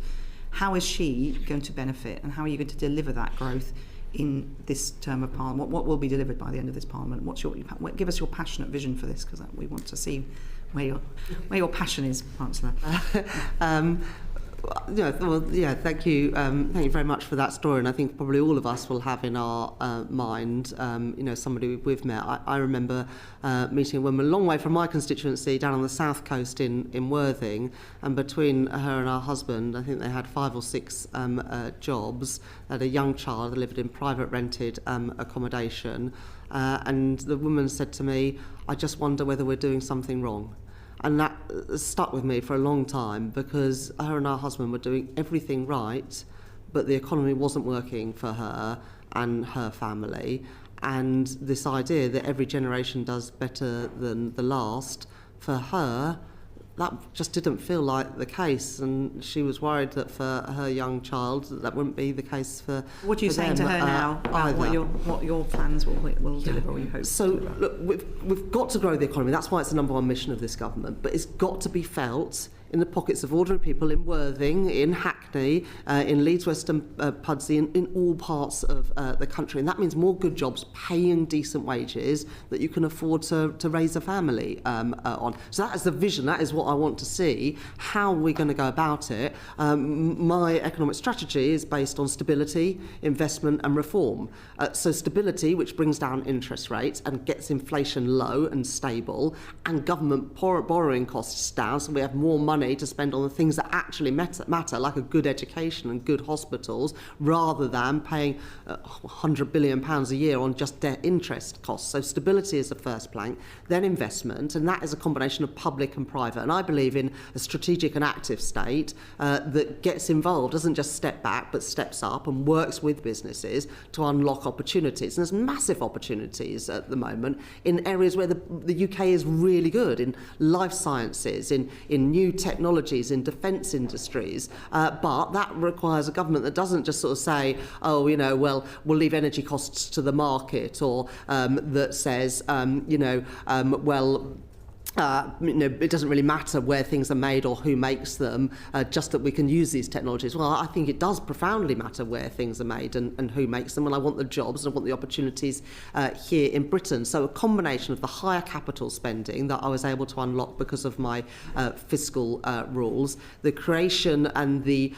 How is she going to benefit, and how are you going to deliver that growth in this term of Parliament? What will be delivered by the end of this Parliament? Give us your passionate vision for this, because we want to see where your passion is, Chancellor. Thank you very much for that story. And I think probably all of us will have in our mind, somebody we've met. I remember meeting a woman a long way from my constituency down on the south coast in Worthing, and between her and her husband, I think they had 5 or 6 jobs. They had a young child that lived in private rented accommodation, and the woman said to me, "I just wonder whether we're doing something wrong." And that stuck with me for a long time, because her and her husband were doing everything right, but the economy wasn't working for her and her family. And this idea that every generation does better than the last, for her, that just didn't feel like the case, and she was worried that for her young child that wouldn't be the case for What are you saying to her now about what your plans will deliver, or you hope? So look, we've got to grow the economy. That's why it's the number one mission of this government. But it's got to be felt in the pockets of ordinary people in Worthing, in Hackney, in Leeds Western Pudsey, in all parts of the country. And that means more good jobs, paying decent wages that you can afford to raise a family on. So that is the vision. That is what I want to see. How are we going to go about it? My economic strategy is based on stability, investment and reform. So stability, which brings down interest rates and gets inflation low and stable, and government borrowing costs down, so we have more money money to spend on the things that actually matter, like a good education and good hospitals, rather than paying £100 billion a year on just debt interest costs. So stability is the first plank, then investment, and that is a combination of public and private. And I believe in a strategic and active state that gets involved, doesn't just step back, but steps up and works with businesses to unlock opportunities. And there's massive opportunities at the moment in areas where the UK is really good, in life sciences, in new technologies, in defence industries. But that requires a government that doesn't just sort of say, oh, well, we'll leave energy costs to the market, or that says, it doesn't really matter where things are made or who makes them, just that we can use these technologies. Well, I think it does profoundly matter where things are made and who makes them, and I want the jobs and I want the opportunities here in Britain. So a combination of the higher capital spending that I was able to unlock because of my fiscal rules, the creation and the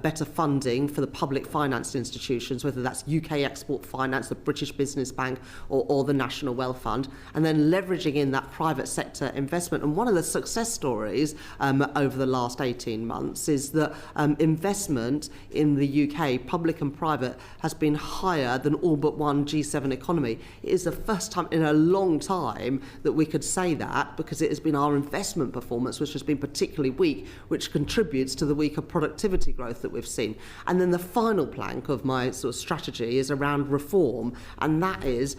better funding for the public financed institutions, whether that's UK Export Finance, the British Business Bank, or the National Wealth Fund, and then leveraging in that private sector investment. And one of the success stories over the last 18 months is that investment in the UK, public and private, has been higher than all but one G7 economy. It is the first time in a long time that we could say that, because it has been our investment performance which has been particularly weak, which contributes to the weaker productivity growth that we've seen. And then the final plank of my sort of strategy is around reform, and that is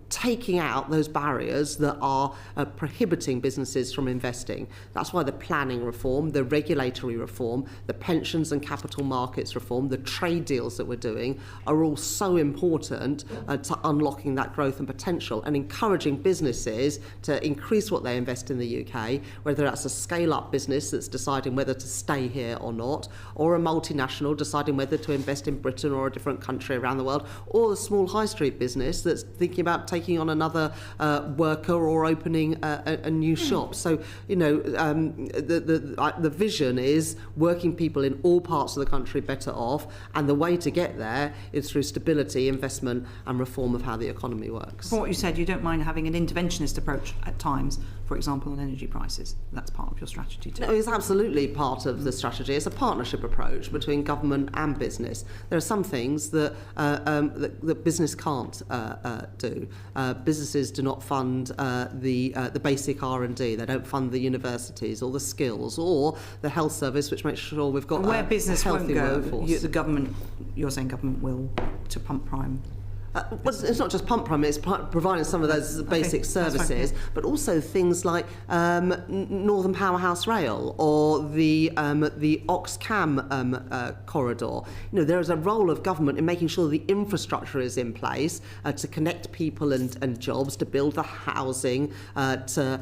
taking out those barriers that are prohibiting businesses from investing. That's why the planning reform, the regulatory reform, the pensions and capital markets reform, the trade deals that we're doing are all so important to unlocking that growth and potential, and encouraging businesses to increase what they invest in the UK, whether that's a scale-up business that's deciding whether to stay here or not, or a multinational deciding whether to invest in Britain or a different country around the world, or a small high street business that's thinking about taking on another worker or opening a new shop. So, the vision is working people in all parts of the country better off, and the way to get there is through stability, investment and reform of how the economy works. From what you said, you don't mind having an interventionist approach at times, for example, on energy prices. That's part of your strategy too. No, it's absolutely part of the strategy. It's a partnership approach between government and business. There are some things that that business can't do. Businesses do not fund the basic R&D. They don't fund the universities or the skills or the health service, which makes sure we've got where business healthy won't go, workforce. the government, you're saying government will, to pump prime. Well, it's not just pump prime, it's providing some of those basic services, but also things like Northern Powerhouse Rail or the Oxcam corridor. There is a role of government in making sure the infrastructure is in place to connect people and jobs, to build the housing, to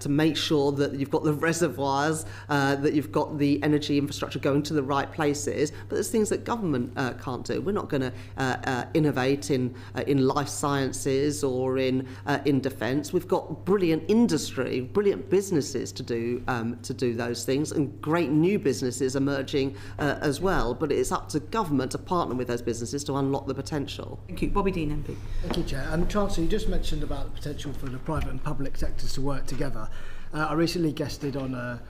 make sure that you've got the reservoirs, that you've got the energy infrastructure going to the right places. But there's things that government can't do. We're not going to innovate in life sciences or in defence. We've got brilliant industry, brilliant businesses to do those things, and great new businesses emerging as well. But it's up to government to partner with those businesses to unlock the potential. Thank you. Bobby Dean, MP. Thank you, Chair. Chancellor, you just mentioned about the potential for the private and public sectors to work together. I recently guested on a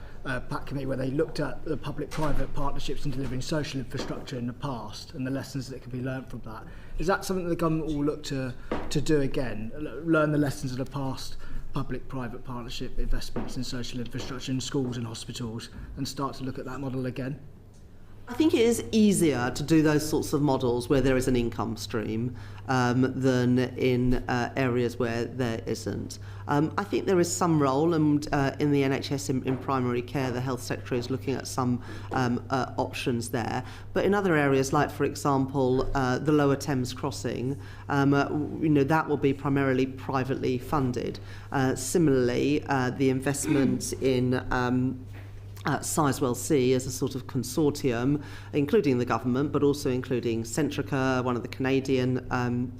PAC committee where they looked at the public-private partnerships in delivering social infrastructure in the past and the lessons that can be learned from that. Is that something that the government will look to do again, learn the lessons of the past public-private partnership investments in social infrastructure in schools and hospitals, and start to look at that model again? I think it is easier to do those sorts of models where there is an income stream than in areas where there isn't. I think there is some role, and in the NHS in primary care, the health sector is looking at some options there. But in other areas, like for example, the Lower Thames crossing, that will be primarily privately funded. Similarly, the investment in Sizewell C as a sort of consortium, including the government, but also including Exchequer, one of the Canadian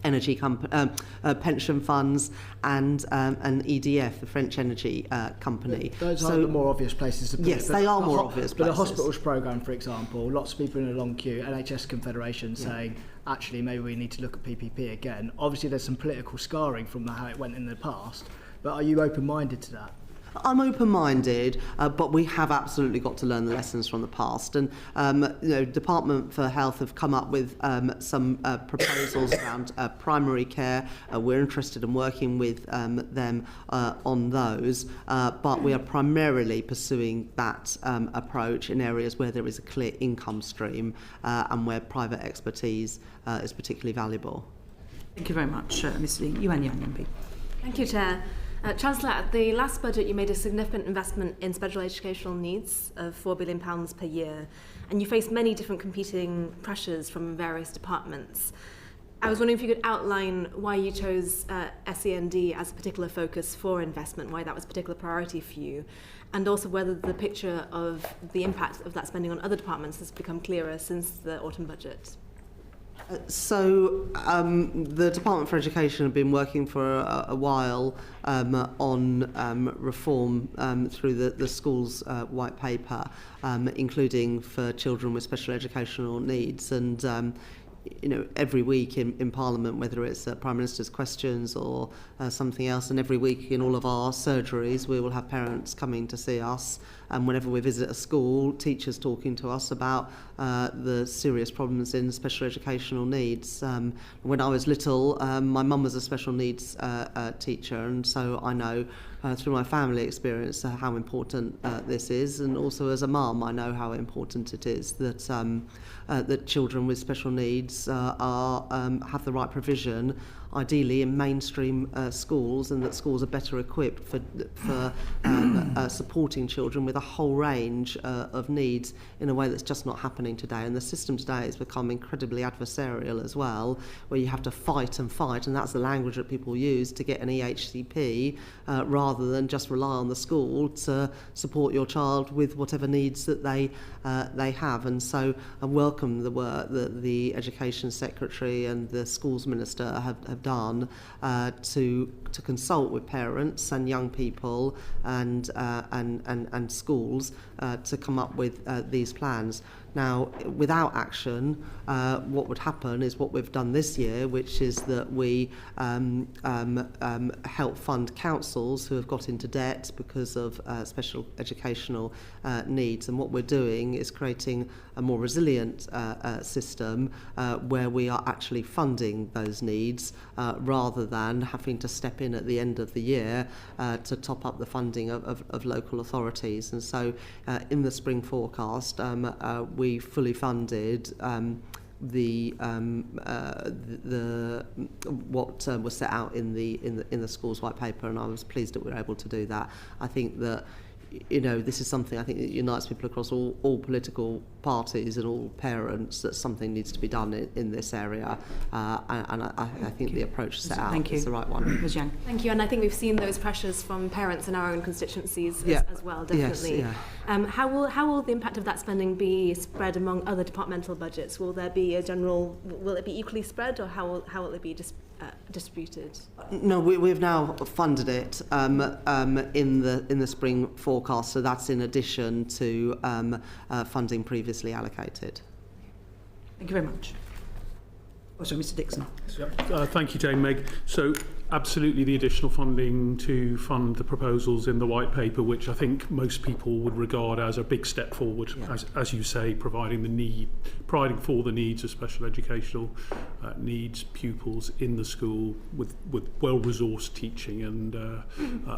energy pension funds, and EDF, the French energy company. Those are the more obvious places to put yes, it. They are more obvious places. But the hospitals programme, for example, lots of people in a long queue, NHS Confederation saying, actually, maybe we need to look at PPP again. Obviously, there's some political scarring from how it went in the past, but are you open-minded to that? I'm open-minded, but we have absolutely got to learn the lessons from the past. And Department for Health have come up with some proposals around primary care. We're interested in working with them on those, but we are primarily pursuing that approach in areas where there is a clear income stream and where private expertise is particularly valuable. Thank you very much, Ms Lee. Yuan Yang MP. Thank you, Chair. Chancellor, at the last budget you made a significant investment in special educational needs of £4 billion per year, and you faced many different competing pressures from various departments. I was wondering if you could outline why you chose SEND as a particular focus for investment, why that was a particular priority for you, and also whether the picture of the impact of that spending on other departments has become clearer since the autumn budget. So the Department for Education have been working for a while on reform through the schools white paper, including for children with special educational needs. And every week in Parliament, whether it's Prime Minister's questions or something else, and every week in all of our surgeries, we will have parents coming to see us. And whenever we visit a school, teachers talking to us about the serious problems in special educational needs. When I was little, my mum was a special needs teacher, and so I know through my family experience how important this is, and also as a mum, I know how important it is that that children with special needs have the right provision, ideally in mainstream schools, and that schools are better equipped for supporting children with a whole range of needs in a way that's just not happening today. And the system today has become incredibly adversarial as well, where you have to fight, and that's the language that people use to get an EHCP, rather than just rely on the school to support your child with whatever needs that they have. And so I welcome the work that the Education Secretary and the Schools Minister have done to consult with parents and young people and schools to come up with these plans. Now, without action, what would happen is what we've done this year, which is that we help fund councils who have got into debt because of special educational needs. And what we're doing is creating a more resilient system where we are actually funding those needs rather than having to step in at the end of the year to top up the funding of local authorities. And so in the spring forecast, we fully funded what was set out in the schools white paper, and I was pleased that we were able to do that. I think that this is something I think that unites people across all political parties and all parents, that something needs to be done in this area, and I think the approach set out is the right one. Ms Yang. Thank you, and I think we've seen those pressures from parents in our own constituencies as well, definitely. Yes, yeah. How will the impact of that spending be spread among other departmental budgets? Will there be will it be equally spread, or how will it be distributed? No, we've now funded it in the spring forecast, so that's in addition to funding previously allocated. Thank you very much. Oh, sorry, Mr Dixon. Thank you, Jane. Meg. So absolutely the additional funding to fund the proposals in the white paper, which I think most people would regard as a big step forward, as you say, providing for the needs of special educational needs pupils in the school with well-resourced teaching and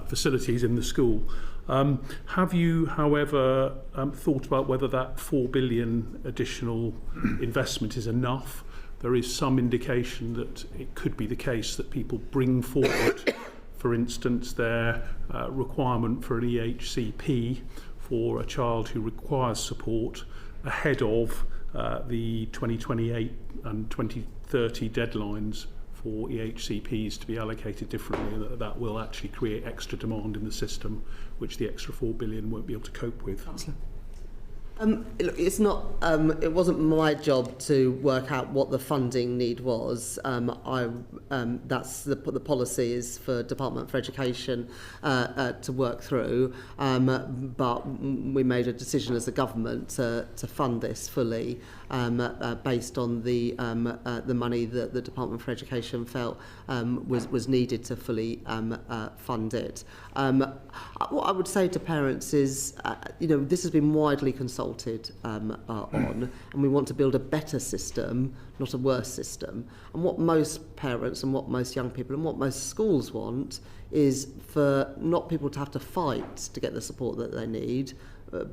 facilities in the school. Have you, however, thought about whether that £4 billion additional investment is enough? There is some indication that it could be the case that people bring forward, for instance, their requirement for an EHCP for a child who requires support ahead of the 2028 and 2030 deadlines for EHCPs to be allocated differently, and that will actually create extra demand in the system, which the extra £4 billion won't be able to cope with. Chancellor. Look, it's not. It wasn't my job to work out what the funding need was. That's the policy is for Department for Education to work through. But we made a decision as a government to fund this fully, based on the money that the Department for Education felt was needed to fully fund it. What I would say to parents is, this has been widely consulted on, and we want to build a better system, not a worse system. And what most parents and what most young people and what most schools want is for not people to have to fight to get the support that they need,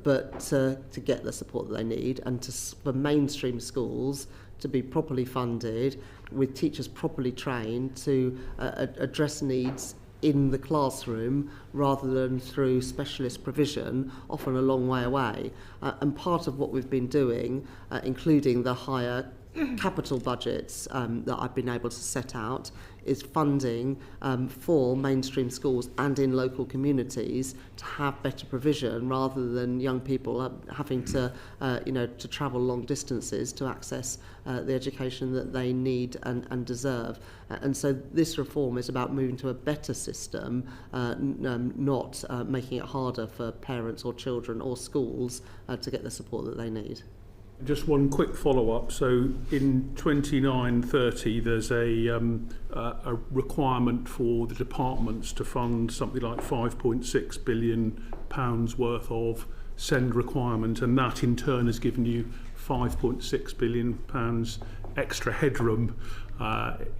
but to get the support that they need, and for mainstream schools to be properly funded with teachers properly trained to address needs in the classroom rather than through specialist provision, often a long way away. And part of what we've been doing, including the higher capital budgets that I've been able to set out, is funding for mainstream schools and in local communities to have better provision rather than young people having to travel long distances to access the education that they need and deserve. And so this reform is about moving to a better system, not making it harder for parents or children or schools to get the support that they need. Just one quick follow-up. So in 29-30, there's a requirement for the departments to fund something like £5.6 billion worth of SEND requirement, and that in turn has given you £5.6 billion extra headroom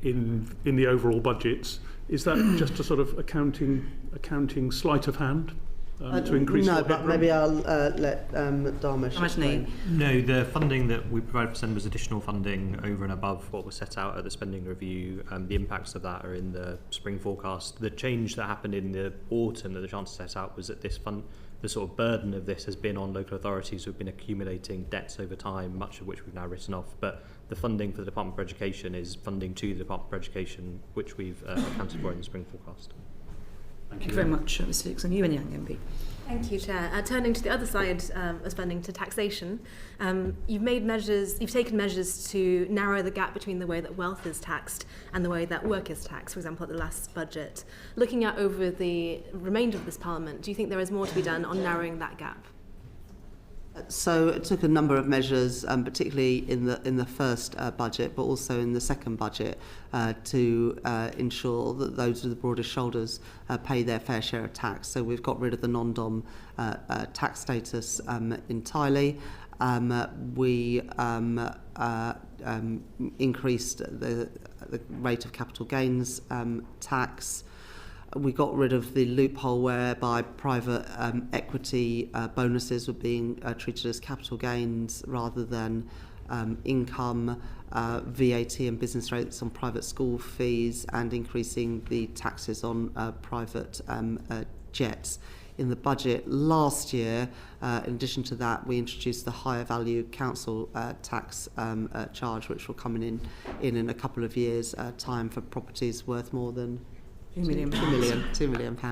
in the overall budgets. Is that just a sort of accounting sleight of hand? To increase no, but maybe I'll let Dharmesh explain. No, the funding that we provided for SEND was additional funding over and above what was set out at the spending review. The impacts of that are in the spring forecast. The change that happened in the autumn that the Chancellor set out was that this fund, the sort of burden of this has been on local authorities who have been accumulating debts over time, much of which we've now written off. But the funding for the Department for Education is funding to the Department for Education, which we've accounted for in the spring forecast. Thank you very much, Mr. Dixon. You and Young MP. Thank you, Chair. Turning to the other side of spending, to taxation, you've taken measures to narrow the gap between the way that wealth is taxed and the way that work is taxed, for example, at the last budget. Looking at over the remainder of this Parliament, do you think there is more to be done on narrowing that gap? So it took a number of measures, particularly in the first budget, but also in the second budget, to ensure that those with the broadest shoulders pay their fair share of tax. So we've got rid of the non-dom tax status entirely. We increased the rate of capital gains tax. We got rid of the loophole whereby private equity bonuses were being treated as capital gains rather than income, VAT and business rates on private school fees, and increasing the taxes on private jets. In the budget last year, in addition to that, we introduced the higher value council tax charge, which will come in a couple of years' time for properties worth more than £2 million.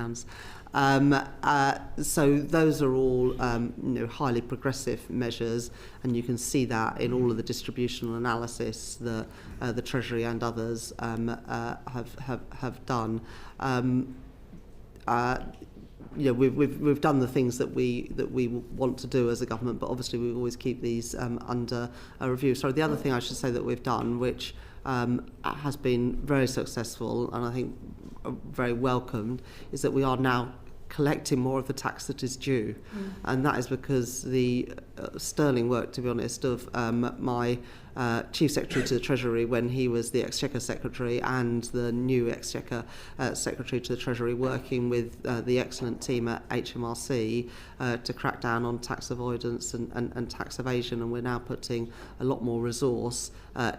So those are all highly progressive measures, and you can see that in all of the distributional analysis that the Treasury and others have done. We've done the things that we want to do as a government, but obviously we always keep these under a review. So the other thing I should say that we've done, which has been very successful and I think very welcomed, is that we are now collecting more of the tax that is due. And that is because the sterling work, to be honest, of my Chief Secretary to the Treasury when he was the Exchequer Secretary, and the new Exchequer Secretary to the Treasury, working with the excellent team at HMRC to crack down on tax avoidance and tax evasion. And we're now putting a lot more resource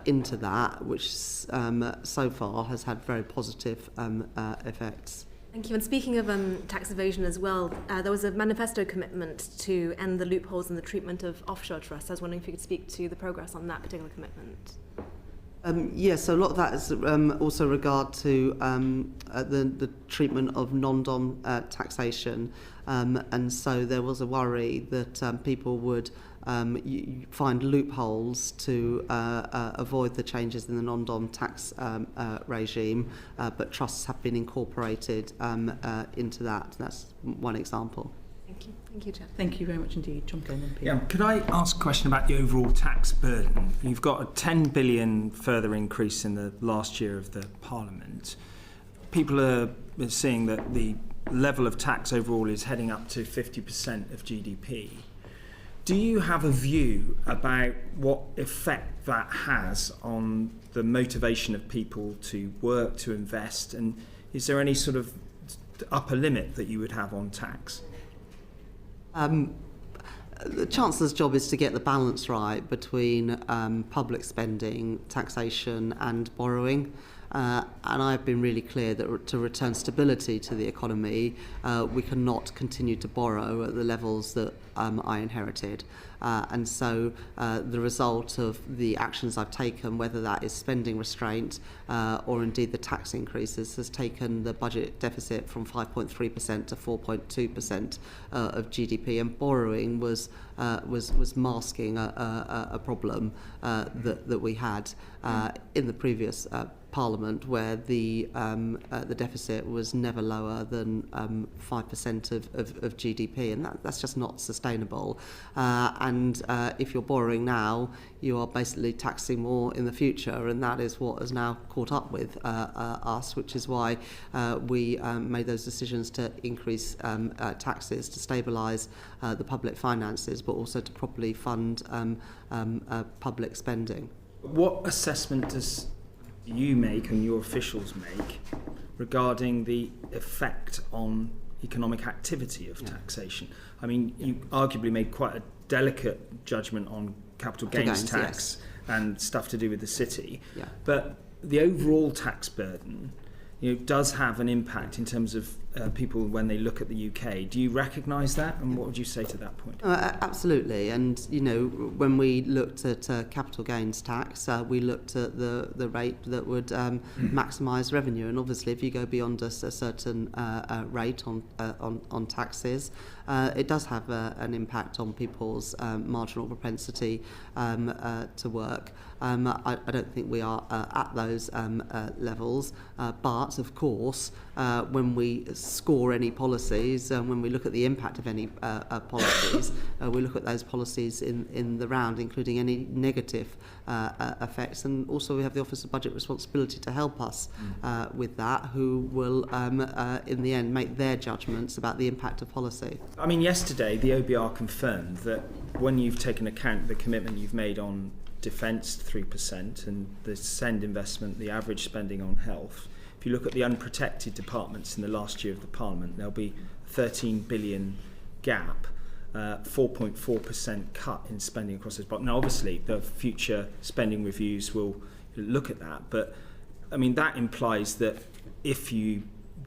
into that, which so far has had very positive effects. Thank you. And speaking of tax evasion as well, there was a manifesto commitment to end the loopholes in the treatment of offshore trusts. I was wondering if you could speak to the progress on that particular commitment. Yes, so a lot of that is also regard to the treatment of non-dom taxation. And so there was a worry that people would you find loopholes to avoid the changes in the non-dom tax regime, but trusts have been incorporated into that. That's one example. Thank you. Thank you, Chair. Thank you very much indeed. John Gale MP. Yeah, could I ask a question about the overall tax burden? You've got a 10 billion further increase in the last year of the Parliament. People are seeing that the level of tax overall is heading up to 50% of GDP. Do you have a view about what effect that has on the motivation of people to work, to invest, and is there any sort of upper limit that you would have on tax? The Chancellor's job is to get the balance right between public spending, taxation and borrowing. And I've been really clear that to return stability to the economy, we cannot continue to borrow at the levels that I inherited. And so the result of the actions I've taken, whether that is spending restraint or indeed the tax increases, has taken the budget deficit from 5.3% to 4.2% of GDP. And borrowing was masking a problem that we had in the previous Parliament, where the deficit was never lower than 5% of GDP, and that's just not sustainable. And if you're borrowing now, you are basically taxing more in the future, and that is what has now caught up with us, which is why we made those decisions to increase taxes to stabilise the public finances, but also to properly fund public spending. What assessment does you make and your officials make regarding the effect on economic activity of taxation? I mean, you arguably made quite a delicate judgment on capital gains tax and stuff to do with the city, but the overall tax burden, does have an impact in terms of people when they look at the UK. Do you recognise that, and what would you say to that point? Absolutely, and when we looked at capital gains tax, we looked at the rate that would maximise revenue, and obviously if you go beyond a certain rate on taxes, it does have an impact on people's marginal propensity to work. I don't think we are at those levels, but of course when we score any policies, when we look at the impact of any policies, we look at those policies in the round, including any negative effects, and also we have the Office of Budget Responsibility to help us with that, who will in the end make their judgments about the impact of policy. I mean, yesterday the OBR confirmed that when you've taken account of the commitment you've made on defence 3% and the SEND investment, the average spending on health, if you look at the unprotected departments in the last year of the Parliament, there'll be a 13 billion gap, 4.4% cut in spending across this. Now, obviously, the future spending reviews will look at that, but I mean, that implies that if you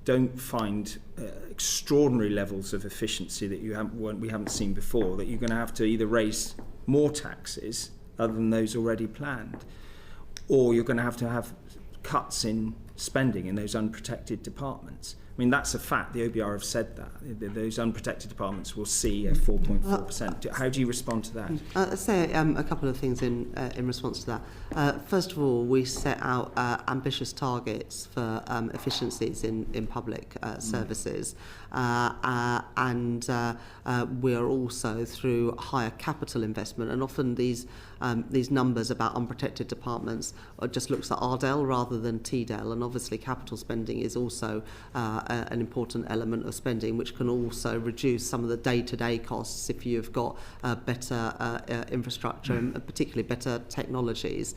don't find extraordinary levels of efficiency that we haven't seen before, that you're going to have to either raise more taxes other than those already planned, or you're going to have cuts in spending in those unprotected departments. I mean, that's a fact. The OBR have said that. Those unprotected departments will see a 4.4%. How do you respond to that? I'll say a couple of things in response to that. First of all, we set out ambitious targets for efficiencies in public services. And we are also through higher capital investment, and often these numbers about unprotected departments just looks at RDEL rather than TDEL, and obviously capital spending is also an important element of spending, which can also reduce some of the day-to-day costs if you've got better infrastructure and particularly better technologies.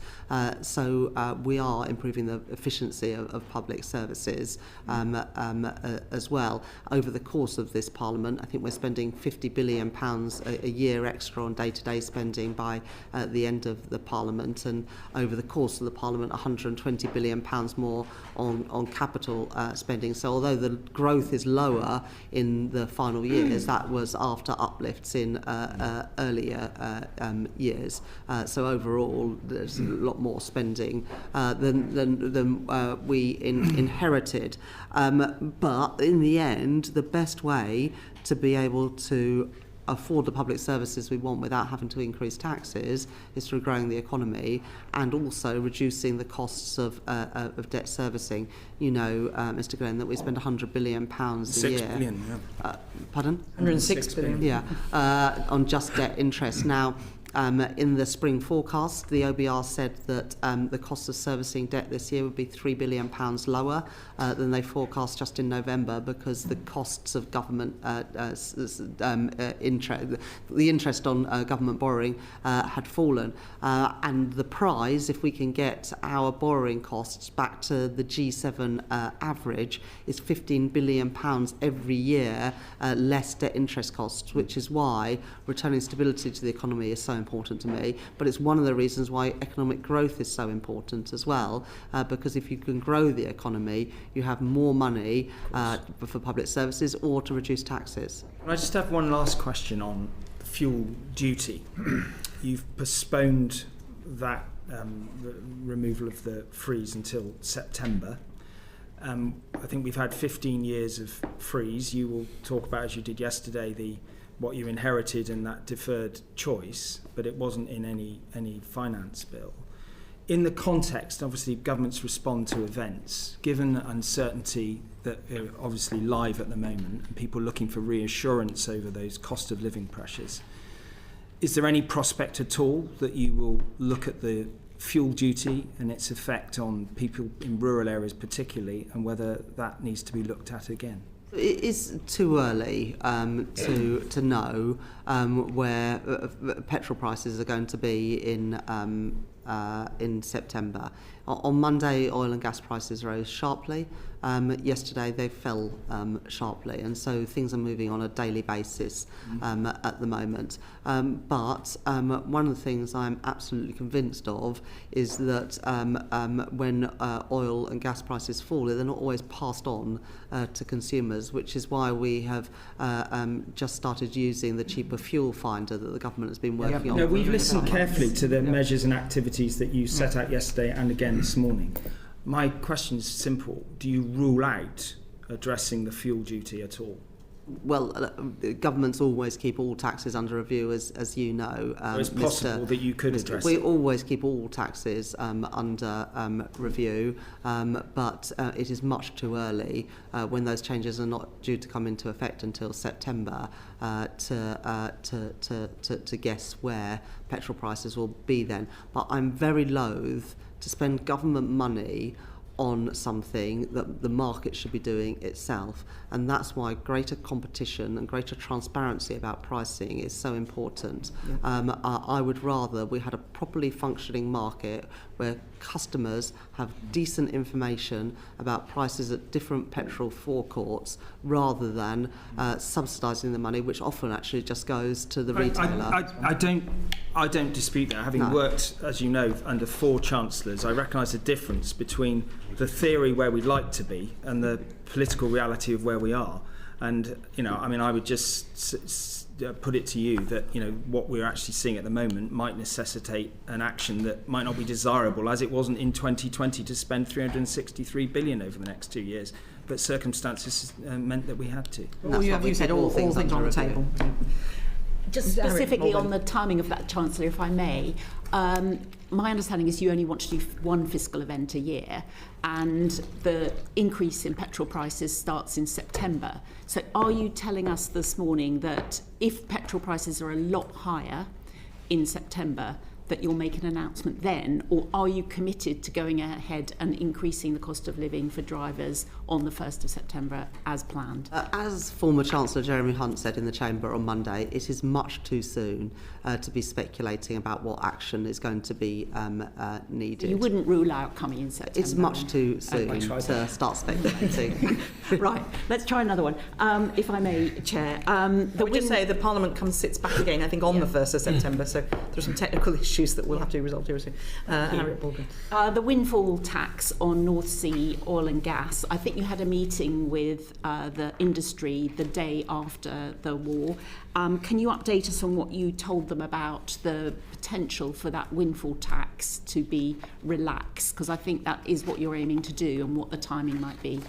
So we are improving the efficiency of public services as well. Over the course of this Parliament, I think we're spending £50 billion a year extra on day-to-day spending by the end of the Parliament, and over the course of the Parliament, £120 billion more on capital spending. So although the growth is lower in the final years, that was after uplifts in earlier years. So overall, there's a lot more spending than we inherited. But in the end, the best way to be able to afford the public services we want without having to increase taxes is through growing the economy and also reducing the costs of debt servicing. You know, Mr. Glenn, that we spend £100 billion a year. 6 billion, yeah. Pardon? 106 billion. Yeah, on just debt interest. Now, in the spring forecast, the OBR said that the cost of servicing debt this year would be £3 billion lower than they forecast just in November, because the costs of government interest on government borrowing had fallen. And the prize, if we can get our borrowing costs back to the G7 average, is £15 billion every year less debt interest costs, which is why returning stability to the economy is so important to me. But it's one of the reasons why economic growth is so important as well, because if you can grow the economy, you have more money for public services or to reduce taxes. I just have one last question on fuel duty. You've postponed that removal of the freeze until September. I think we've had 15 years of freeze. You will talk about, as you did yesterday, what you inherited and that deferred choice, but it wasn't in any finance bill. In the context, obviously, governments respond to events. Given the uncertainty that are obviously live at the moment and people looking for reassurance over those cost of living pressures, is there any prospect at all that you will look at the fuel duty and its effect on people in rural areas particularly, and whether that needs to be looked at again? It is too early to know where petrol prices are going to be in September. On Monday, oil and gas prices rose sharply. Yesterday, they fell sharply, and so things are moving on a daily basis at the moment. But one of the things I'm absolutely convinced of is that when oil and gas prices fall, they're not always passed on to consumers, which is why we have just started using the cheaper fuel finder that the government has been working on. No, we've listened carefully to the measures and activities that you set out yesterday and again this morning. My question is simple. Do you rule out addressing the fuel duty at all? Well, governments always keep all taxes under review, as you know. It's possible that you could address We it. always keep all taxes under review, but it is much too early when those changes are not due to come into effect until September to guess where petrol prices will be then. But I'm very loath to spend government money on something that the market should be doing itself, and that's why greater competition and greater transparency about pricing is so important. I would rather we had a properly functioning market where customers have decent information about prices at different petrol forecourts, rather than subsidising the money, which often actually just goes to the retailer. I don't dispute that. Having worked, as you know, under 4 chancellors, I recognise the difference between the theory where we'd like to be and the political reality of where we are. And, you know, I mean, I would just put it to you that, you know, what we're actually seeing at the moment might necessitate an action that might not be desirable, as it wasn't in 2020 to spend 363 billion over the next 2 years. But circumstances meant that we had to. Well, you said all things on the table. Just specifically on the timing of that, Chancellor, if I may, my understanding is you only want to do one fiscal event a year, and the increase in petrol prices starts in September. So are you telling us this morning that if petrol prices are a lot higher in September, that you'll make an announcement then, or are you committed to going ahead and increasing the cost of living for drivers on the 1st of September as planned? As former Chancellor Jeremy Hunt said in the Chamber on Monday, it is much too soon to be speculating about what action is going to be needed. You wouldn't rule out coming in September? It's much too soon to start speculating. Right, let's try another one, if I may, Chair. I would just say the Parliament sits back again, I think, on the 1st of September, so there's some technical issues that will have to be resolved here soon. Harriet Morgan. The windfall tax on North Sea oil and gas. I think you had a meeting with the industry the day after the war. Can you update us on what you told them about the potential for that windfall tax to be relaxed? Because I think that is what you're aiming to do and what the timing might be.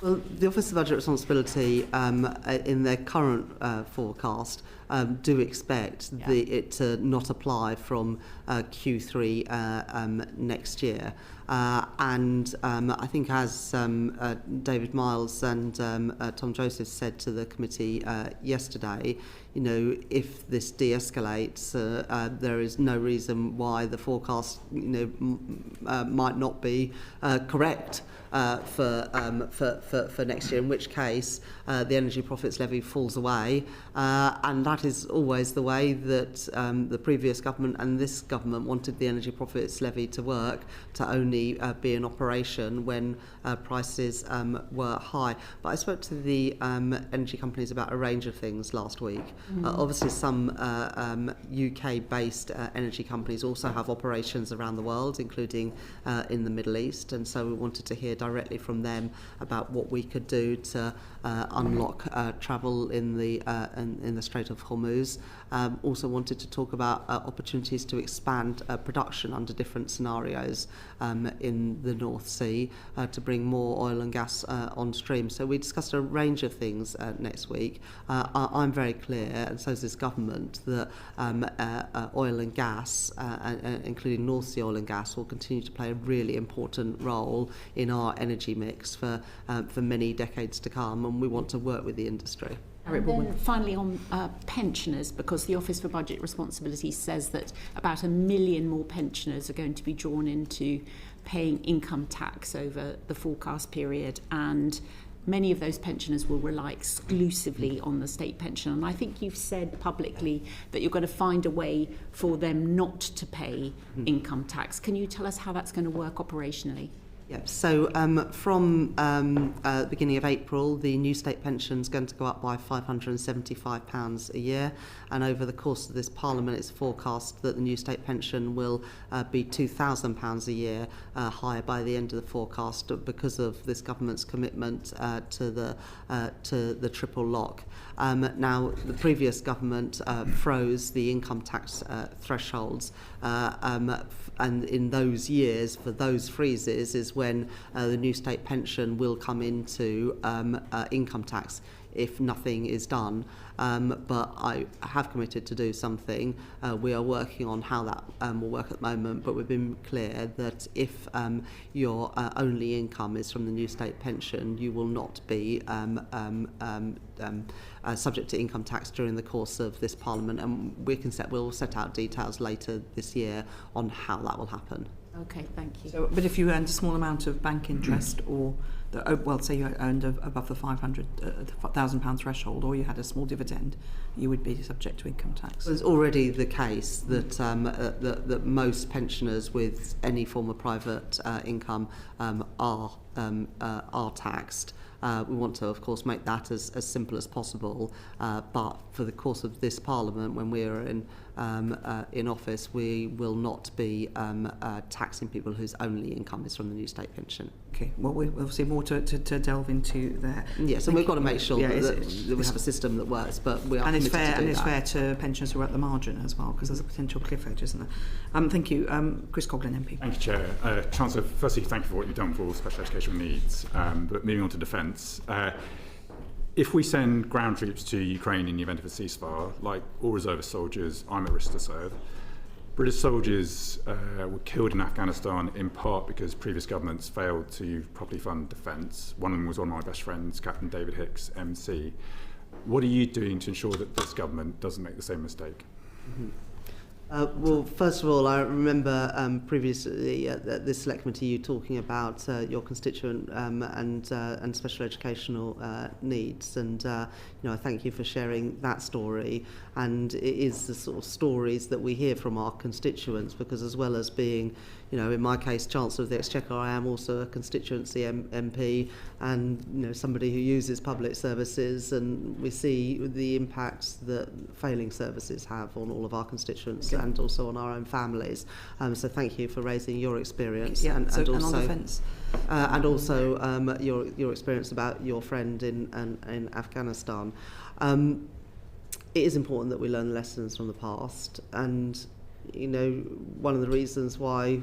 Well, the Office of Budget Responsibility, in their current forecast, do expect it to not apply from Q3 next year. And I think, as David Miles and Tom Joseph said to the committee yesterday, you know, if this de-escalates, there is no reason why the forecast, you know, might not be correct for next year, in which case the energy profits levy falls away, and that is always the way that the previous government and this government wanted the energy profits levy to work, to only be in operation when prices were high. But I spoke to the energy companies about a range of things last week. Obviously some UK-based energy companies also have operations around the world, including in the Middle East, and so we wanted to hear directly from them about what we could do to unlock travel in the Strait of Hormuz. Also wanted to talk about opportunities to expand production under different scenarios in the North Sea to bring more oil and gas on stream. So we discussed a range of things next week. I'm very clear, and so is this government, that oil and gas, including North Sea oil and gas, will continue to play a really important role in our energy mix for many decades to come, and we want to work with the industry. And then finally on pensioners, because the Office for Budget Responsibility says that about 1 million more pensioners are going to be drawn into paying income tax over the forecast period, and many of those pensioners will rely exclusively on the state pension. And I think you've said publicly that you're going to find a way for them not to pay income tax. Can you tell us how that's going to work operationally? Yep. So from the beginning of April, the new state pension is going to go up by £575 a year, and over the course of this Parliament, it's forecast that the new state pension will be £2,000 a year higher by the end of the forecast because of this government's commitment to the triple lock. Now, the previous government froze the income tax thresholds, and in those years, for those freezes, is when the new state pension will come into income tax if nothing is done. But I have committed to do something. We are working on how that will work at the moment, but we've been clear that if your only income is from the new state pension, you will not be subject to income tax during the course of this Parliament, and we'll set out details later this year on how that will happen. Okay, thank you. So, but if you earned a small amount of bank interest, or say you earned above the £500,000 threshold, or you had a small dividend, you would be subject to income tax. It's already the case that that most pensioners with any form of private income are taxed. We want to, of course, make that as simple as possible. But for the course of this Parliament, when we are in office, we will not be taxing people whose only income is from the new state pension. Okay, well, we'll see more to delve into there. Yes, and we've got to make sure that we have a system that works, but we are and committed to do that. And it's fair to pensioners who are at the margin as well, because there's a potential cliff edge, isn't there? Thank you. Chris Coughlin, MP. Thank you, Chair. Chancellor, firstly, thank you for what you've done for special educational needs. But moving on to defence, if we send ground troops to Ukraine in the event of a ceasefire, like all reservist soldiers, I'm at risk to serve. British soldiers were killed in Afghanistan in part because previous governments failed to properly fund defence. One of them was one of my best friends, Captain David Hicks, MC. What are you doing to ensure that this government doesn't make the same mistake? Mm-hmm. Well, first of all, I remember previously at this select committee you talking about your constituent and special educational needs, and I thank you for sharing that story. And it is the sort of stories that we hear from our constituents, because as well as being, in my case, Chancellor of the Exchequer, I am also a constituency MP and somebody who uses public services, and we see the impacts that failing services have on all of our constituents and also on our own families. So thank you for raising your experience and also your experience about your friend in Afghanistan. It is important that we learn lessons from the past, and one of the reasons why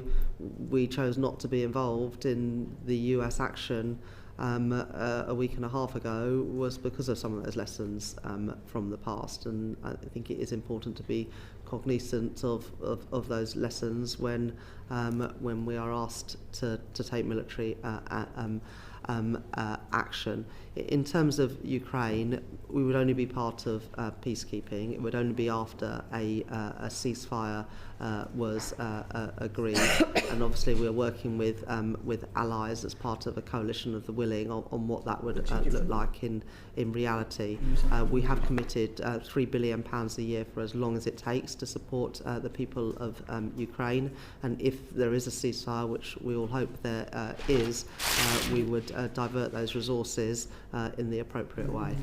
we chose not to be involved in the US action a week and a half ago was because of some of those lessons from the past, and I think it is important to be cognizant of those lessons when we are asked to take military action. In terms of Ukraine, we would only be part of peacekeeping. It would only be after a ceasefire was agreed, and obviously we're working with allies as part of a coalition of the willing on what that would look like in reality. We have committed £3 billion a year for as long as it takes to support the people of Ukraine, and if there is a ceasefire, which we all hope there is, we would divert those resources in the appropriate way.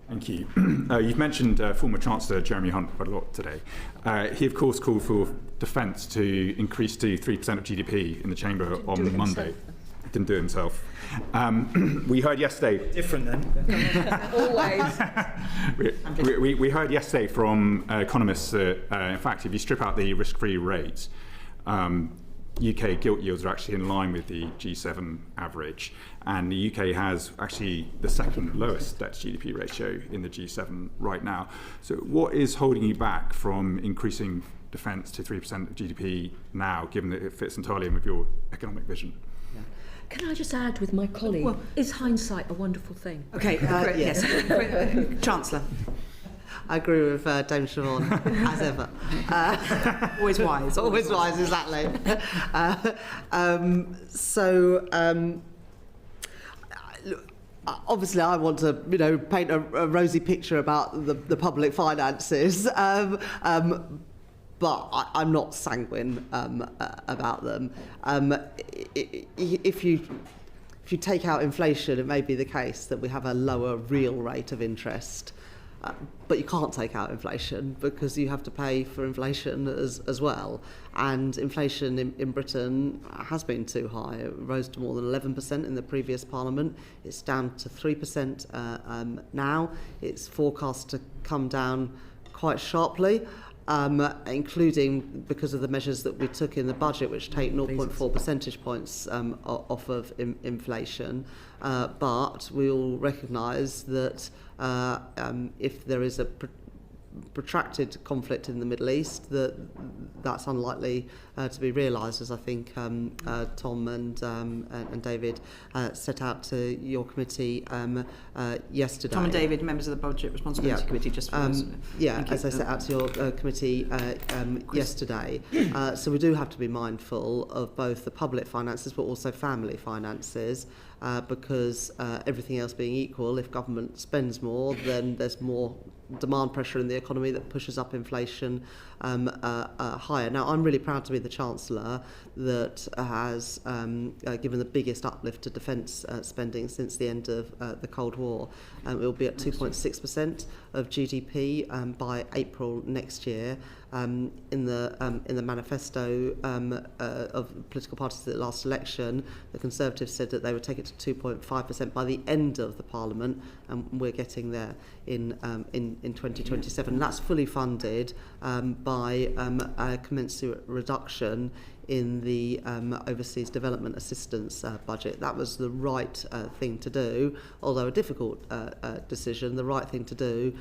Thank you. You've mentioned former Chancellor Jeremy Hunt quite a lot today. He, of course, called for defence to increase to 3% of GDP in the Chamber on Monday. Didn't do it himself. We heard yesterday... Different then. Always. we heard yesterday from economists that, in fact, if you strip out the risk-free rates, UK gilt yields are actually in line with the G7 average, and the UK has actually the second lowest debt to GDP ratio in the G7 right now. So what is holding you back from increasing defence to 3% of GDP now, given that it fits entirely in with your economic vision? Can I just add with my colleague, is hindsight a wonderful thing? Okay, yes. Chancellor. I agree with Dame Siobhan, as ever. Always wise. Always wise, exactly. Look, obviously, I want to, paint a rosy picture about the public finances, but I'm not sanguine about them. If you take out inflation, it may be the case that we have a lower real rate of interest. But you can't take out inflation because you have to pay for inflation as well. And inflation in Britain has been too high. It rose to more than 11% in the previous Parliament. It's down to 3% now. It's forecast to come down quite sharply, including because of the measures that we took in the budget, which take 0.4 percentage points off of inflation. But we all recognise that if there is a protracted conflict in the Middle East, that's unlikely to be realised, as I think Tom and David set out to your committee yesterday. Tom and David, members of the Budget Responsibility Committee, just for us. As I set out to your committee yesterday. So we do have to be mindful of both the public finances but also family finances, because everything else being equal, if government spends more, then there's more demand pressure in the economy that pushes up inflation higher. Now, I'm really proud to be the Chancellor that has given the biggest uplift to defence spending since the end of the Cold War. It will be at 2.6% of GDP by April next year. In the manifesto of political parties at the last election, the Conservatives said that they would take it to 2.5% by the end of the Parliament, and we're getting there in 2027. And that's fully funded by a commensurate reduction in the overseas development assistance budget. That was the right thing to do, although a difficult decision, the right thing to do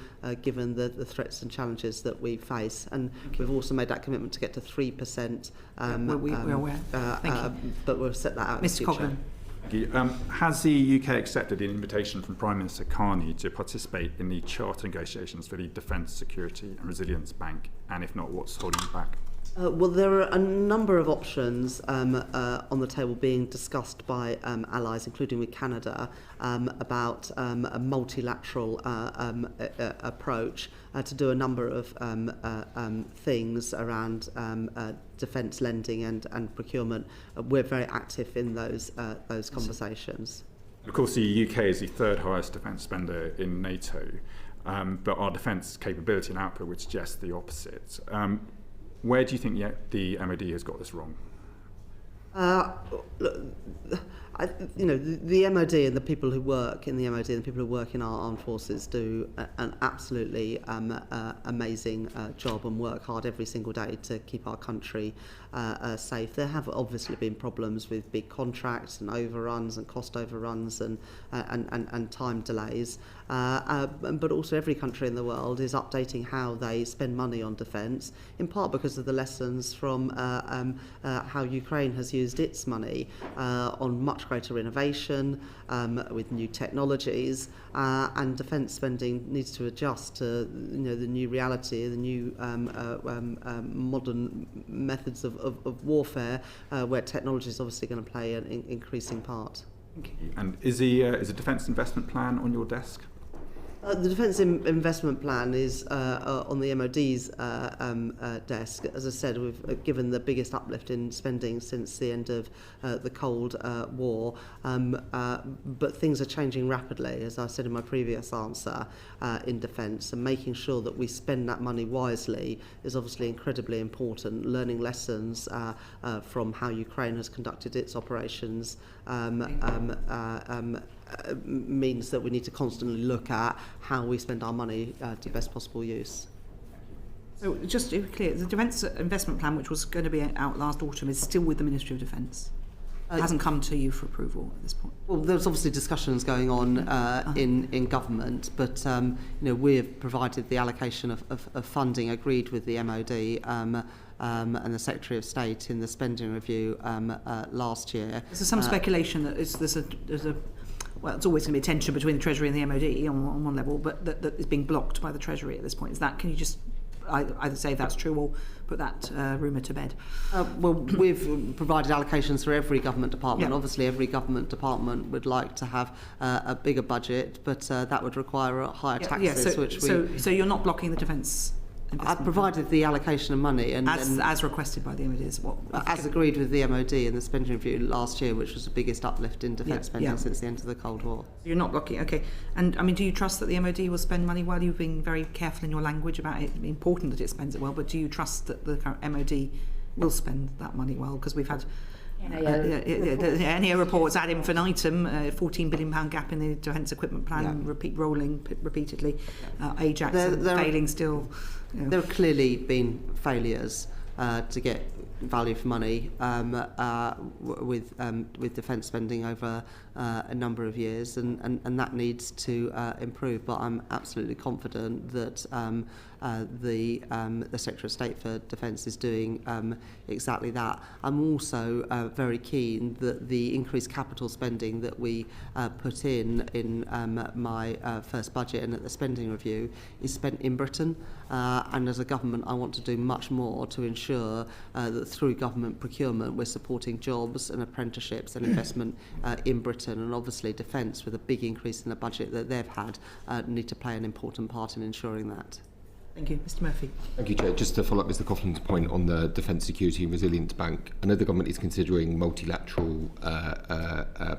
given the threats and challenges that we face. And we've also made that commitment to get to 3%. We're aware. Thank you. But we'll set that out Mr. in the future. Coghlan. Thank you. Has the UK accepted an invitation from Prime Minister Carney to participate in the charter negotiations for the Defence, Security and Resilience Bank? And if not, what's holding you back? Well, there are a number of options on the table being discussed by allies, including with Canada, about a multilateral approach to do a number of things around defence lending and procurement. We're very active in those conversations. Of course, the UK is the third highest defence spender in NATO, but our defence capability and output would suggest the opposite. Where do you think the MOD has got this wrong? the MOD and the people who work in the MOD and the people who work in our armed forces do an absolutely amazing job and work hard every single day to keep our country safe. There have obviously been problems with big contracts and overruns and cost overruns and time delays, but also every country in the world is updating how they spend money on defence, in part because of the lessons from how Ukraine has used its money on much greater innovation with new technologies, and defence spending needs to adjust to the new reality, the new modern methods of warfare, where technology is obviously going to play an increasing part. And is a defence investment plan on your desk? The Defence Investment Plan is on the MOD's desk. As I said, we've given the biggest uplift in spending since the end of the Cold War, but things are changing rapidly, as I said in my previous answer, in defence, and making sure that we spend that money wisely is obviously incredibly important. Learning lessons from how Ukraine has conducted its operations means that we need to constantly look at how we spend our money to best possible use. So just to be clear, the Defence Investment Plan, which was going to be out last autumn, is still with the Ministry of Defence? It hasn't come to you for approval at this point? Well, there's obviously discussions going on in government, but we have provided the allocation of funding agreed with the MOD and the Secretary of State in the spending review last year. There's some speculation that there's a well, it's always going to be a tension between the Treasury and the MOD on one level, but that is being blocked by the Treasury at this point. Can you just either say that's true or put that rumour to bed? Well, we've provided allocations for every government department. Yeah. Obviously, every government department would like to have a bigger budget, but that would require higher taxes. So you're not blocking the defence? I've provided the allocation of money as requested by the MOD, as agreed with the MOD in the spending review last year, which was the biggest uplift in defence spending since the end of the Cold War. You're not blocking, okay. And I mean, do you trust that the MOD will spend money well? You've been very careful in your language about it. It's important that it spends it well, but do you trust that the MOD will spend that money well? Because we've had NEO reports ad infinitum, £14 billion gap in the defence equipment plan, rolling repeatedly, Ajax failing still. There have clearly been failures to get value for money with defence spending over a number of years, and that needs to improve. But I'm absolutely confident that the Secretary of State for Defence is doing exactly that. I'm also very keen that the increased capital spending that we put in my first budget and at the spending review is spent in Britain, and as a government I want to do much more to ensure that through government procurement we're supporting jobs and apprenticeships and investment in Britain, and obviously defence, with a big increase in the budget that they've had, need to play an important part in ensuring that. Thank you. Mr Murphy. Thank you, Chair. Just to follow up Mr Coughlin's point on the Defence Security and Resilience Bank, I know the government is considering multilateral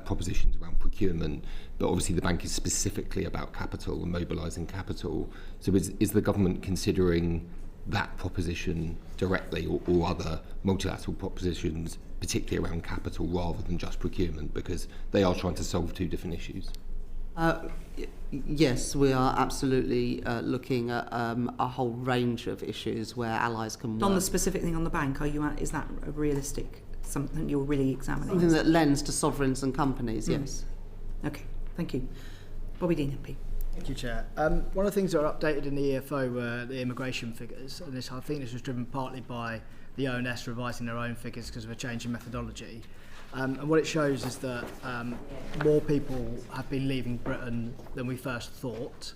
propositions around procurement, but obviously the bank is specifically about capital and mobilising capital. So is the government considering that proposition directly or other multilateral propositions, particularly around capital rather than just procurement, because they are trying to solve two different issues? Yes, we are absolutely looking at a whole range of issues where allies can work. On the specific thing on the bank, is that a realistic, something you're really examining? Something that lends to sovereigns and companies, yes. Okay, thank you. Bobby Dean, MP. Thank you, Chair. One of the things that are updated in the EFO were the immigration figures, and I think this was driven partly by the ONS revising their own figures because of a change in methodology. And what it shows is that more people have been leaving Britain than we first thought,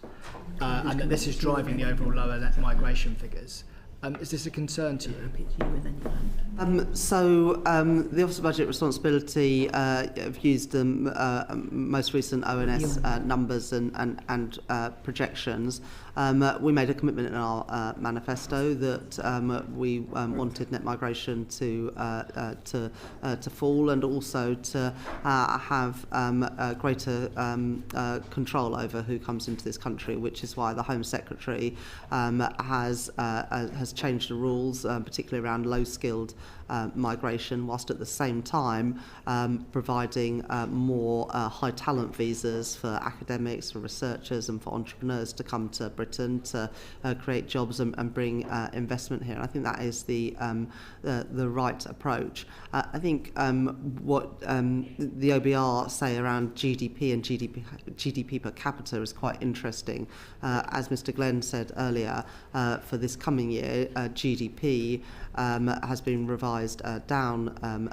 and that this is driving the overall lower net migration figures. Is this a concern to you? The Office of Budget Responsibility have used the most recent ONS numbers and projections, We made a commitment in our manifesto that we wanted net migration to fall, and also to have greater control over who comes into this country, which is why the Home Secretary has changed the rules, particularly around low-skilled migration, whilst at the same time providing more high talent visas for academics, for researchers and for entrepreneurs to come to Britain to create jobs and bring investment here. And I think that is the right approach. I think what the OBR say around GDP and GDP per capita is quite interesting. As Mr. Glenn said earlier, for this coming year, GDP has been revised down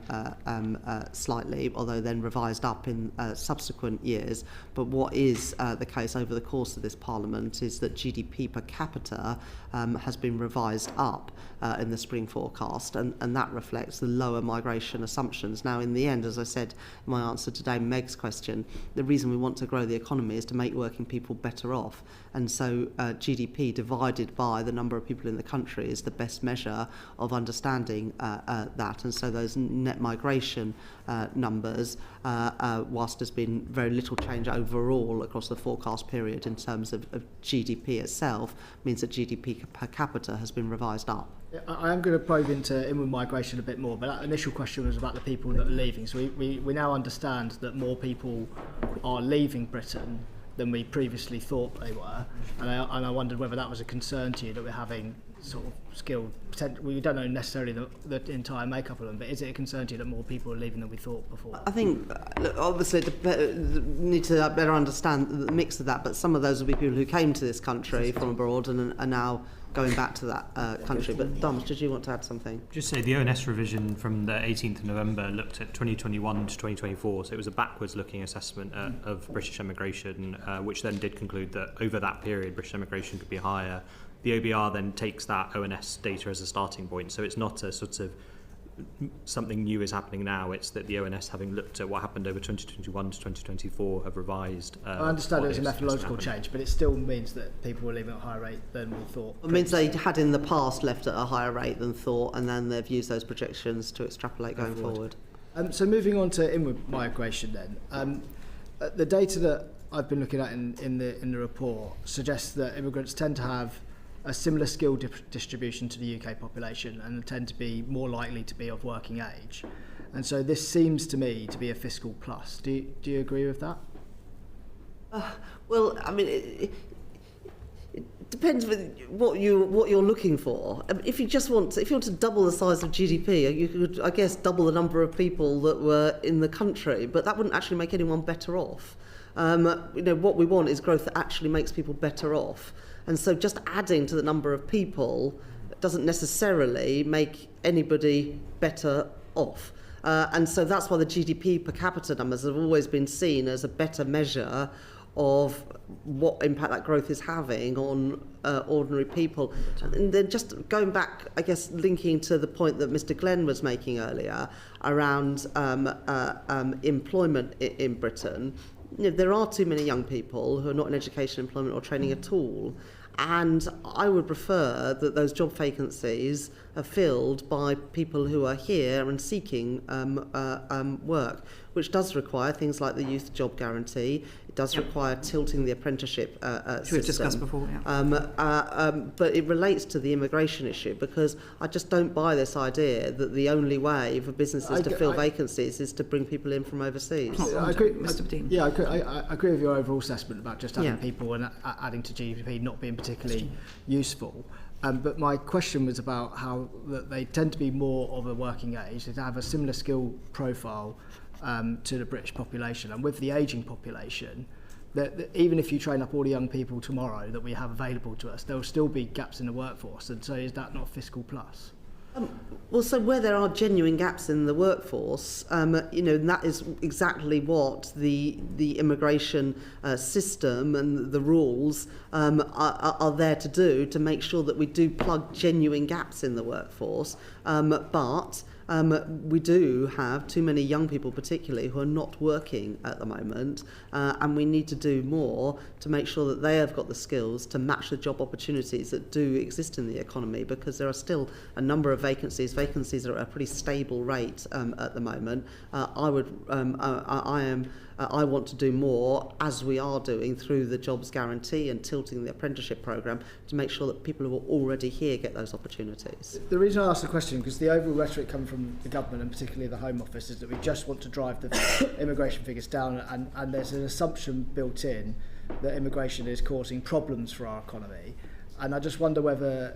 slightly, although then revised up in subsequent years. But what is the case over the course of this Parliament is that GDP per capita has been revised up in the spring forecast, and that reflects the lower migration assumptions. Now, in the end, as I said in my answer to Dame Meg's question, the reason we want to grow the economy is to make working people better off. And so GDP divided by the number of people in the country is the best measure of understanding that. And so those net migration numbers, whilst there's been very little change overall across the forecast period in terms of GDP itself, means that GDP per capita has been revised up. I am going to probe into inward migration a bit more, but that initial question was about the people that are leaving. So we now understand that more people are leaving Britain than we previously thought they were, and I wondered whether that was a concern to you, that we're having sort of skilled potential. We don't know necessarily the entire makeup of them, but is it a concern to you that more people are leaving than we thought before? I think, obviously, need to better understand the mix of that, but some of those will be people who came to this country from abroad and are now going back to that country. But Dom, did you want to add something? Just say the ONS revision from the 18th of November looked at 2021 to 2024, so it was a backwards-looking assessment of British emigration, which then did conclude that over that period British emigration could be higher. The OBR then takes that ONS data as a starting point, so it's not a sort of something new is happening now. It's that the ONS, having looked at what happened over 2021 to 2024, have revised. I understand it was a methodological change, but it still means that people were leaving at a higher rate than we thought. It means they had in the past left at a higher rate than thought, and then they've used those projections to extrapolate going forward. So moving on to inward migration then. The data that I've been looking at in the report suggests that immigrants tend to have a similar skill distribution to the UK population and tend to be more likely to be of working age. And so this seems to me to be a fiscal plus. Do you agree with that? Well, I mean, it depends with what you're looking for. If you want to double the size of GDP, you could, I guess, double the number of people that were in the country, but that wouldn't actually make anyone better off. What we want is growth that actually makes people better off. And so just adding to the number of people doesn't necessarily make anybody better off. And so that's why the GDP per capita numbers have always been seen as a better measure of what impact that growth is having on ordinary people. And then just going back, I guess, linking to the point that Mr. Glenn was making earlier around employment in Britain, there are too many young people who are not in education, employment or training at all. And I would prefer that those job vacancies are filled by people who are here and seeking work, which does require things like the youth job guarantee. It does require tilting the apprenticeship system. Which we've discussed before, but it relates to the immigration issue, because I just don't buy this idea that the only way for businesses to fill vacancies is to bring people in from overseas. I agree, Mr. Badine. Yeah, I agree with your overall assessment about just having people and adding to GDP not being particularly useful. But my question was about how that they tend to be more of a working age. They have a similar skill profile to the British population, and with the ageing population, that even if you train up all the young people tomorrow that we have available to us, there will still be gaps in the workforce. And so is that not a fiscal plus? Well, so where there are genuine gaps in the workforce, and that is exactly what the immigration system and the rules are there to do, to make sure that we do plug genuine gaps in the workforce. But We do have too many young people particularly who are not working at the moment, and we need to do more to make sure that they have got the skills to match the job opportunities that do exist in the economy, because there are still a number of vacancies are at a pretty stable rate at the moment. I want to do more, as we are doing through the jobs guarantee and tilting the apprenticeship programme, to make sure that people who are already here get those opportunities. The reason I asked the question, because the overall rhetoric coming from the government and particularly the Home Office, is that we just want to drive the immigration figures down, and there's an assumption built in that immigration is causing problems for our economy. And I just wonder whether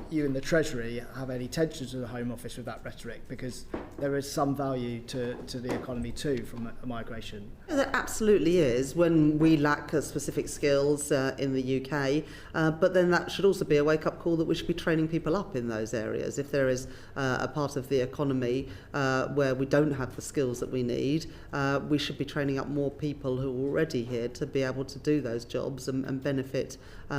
you in the Treasury have any tensions with the Home Office with that rhetoric, because there is some value to the economy too from migration. Yeah, there absolutely is, when we lack specific skills in the UK, but then that should also be a wake-up call that we should be training people up in those areas. If there is a part of the economy where we don't have the skills that we need, we should be training up more people who are already here to be able to do those jobs and benefit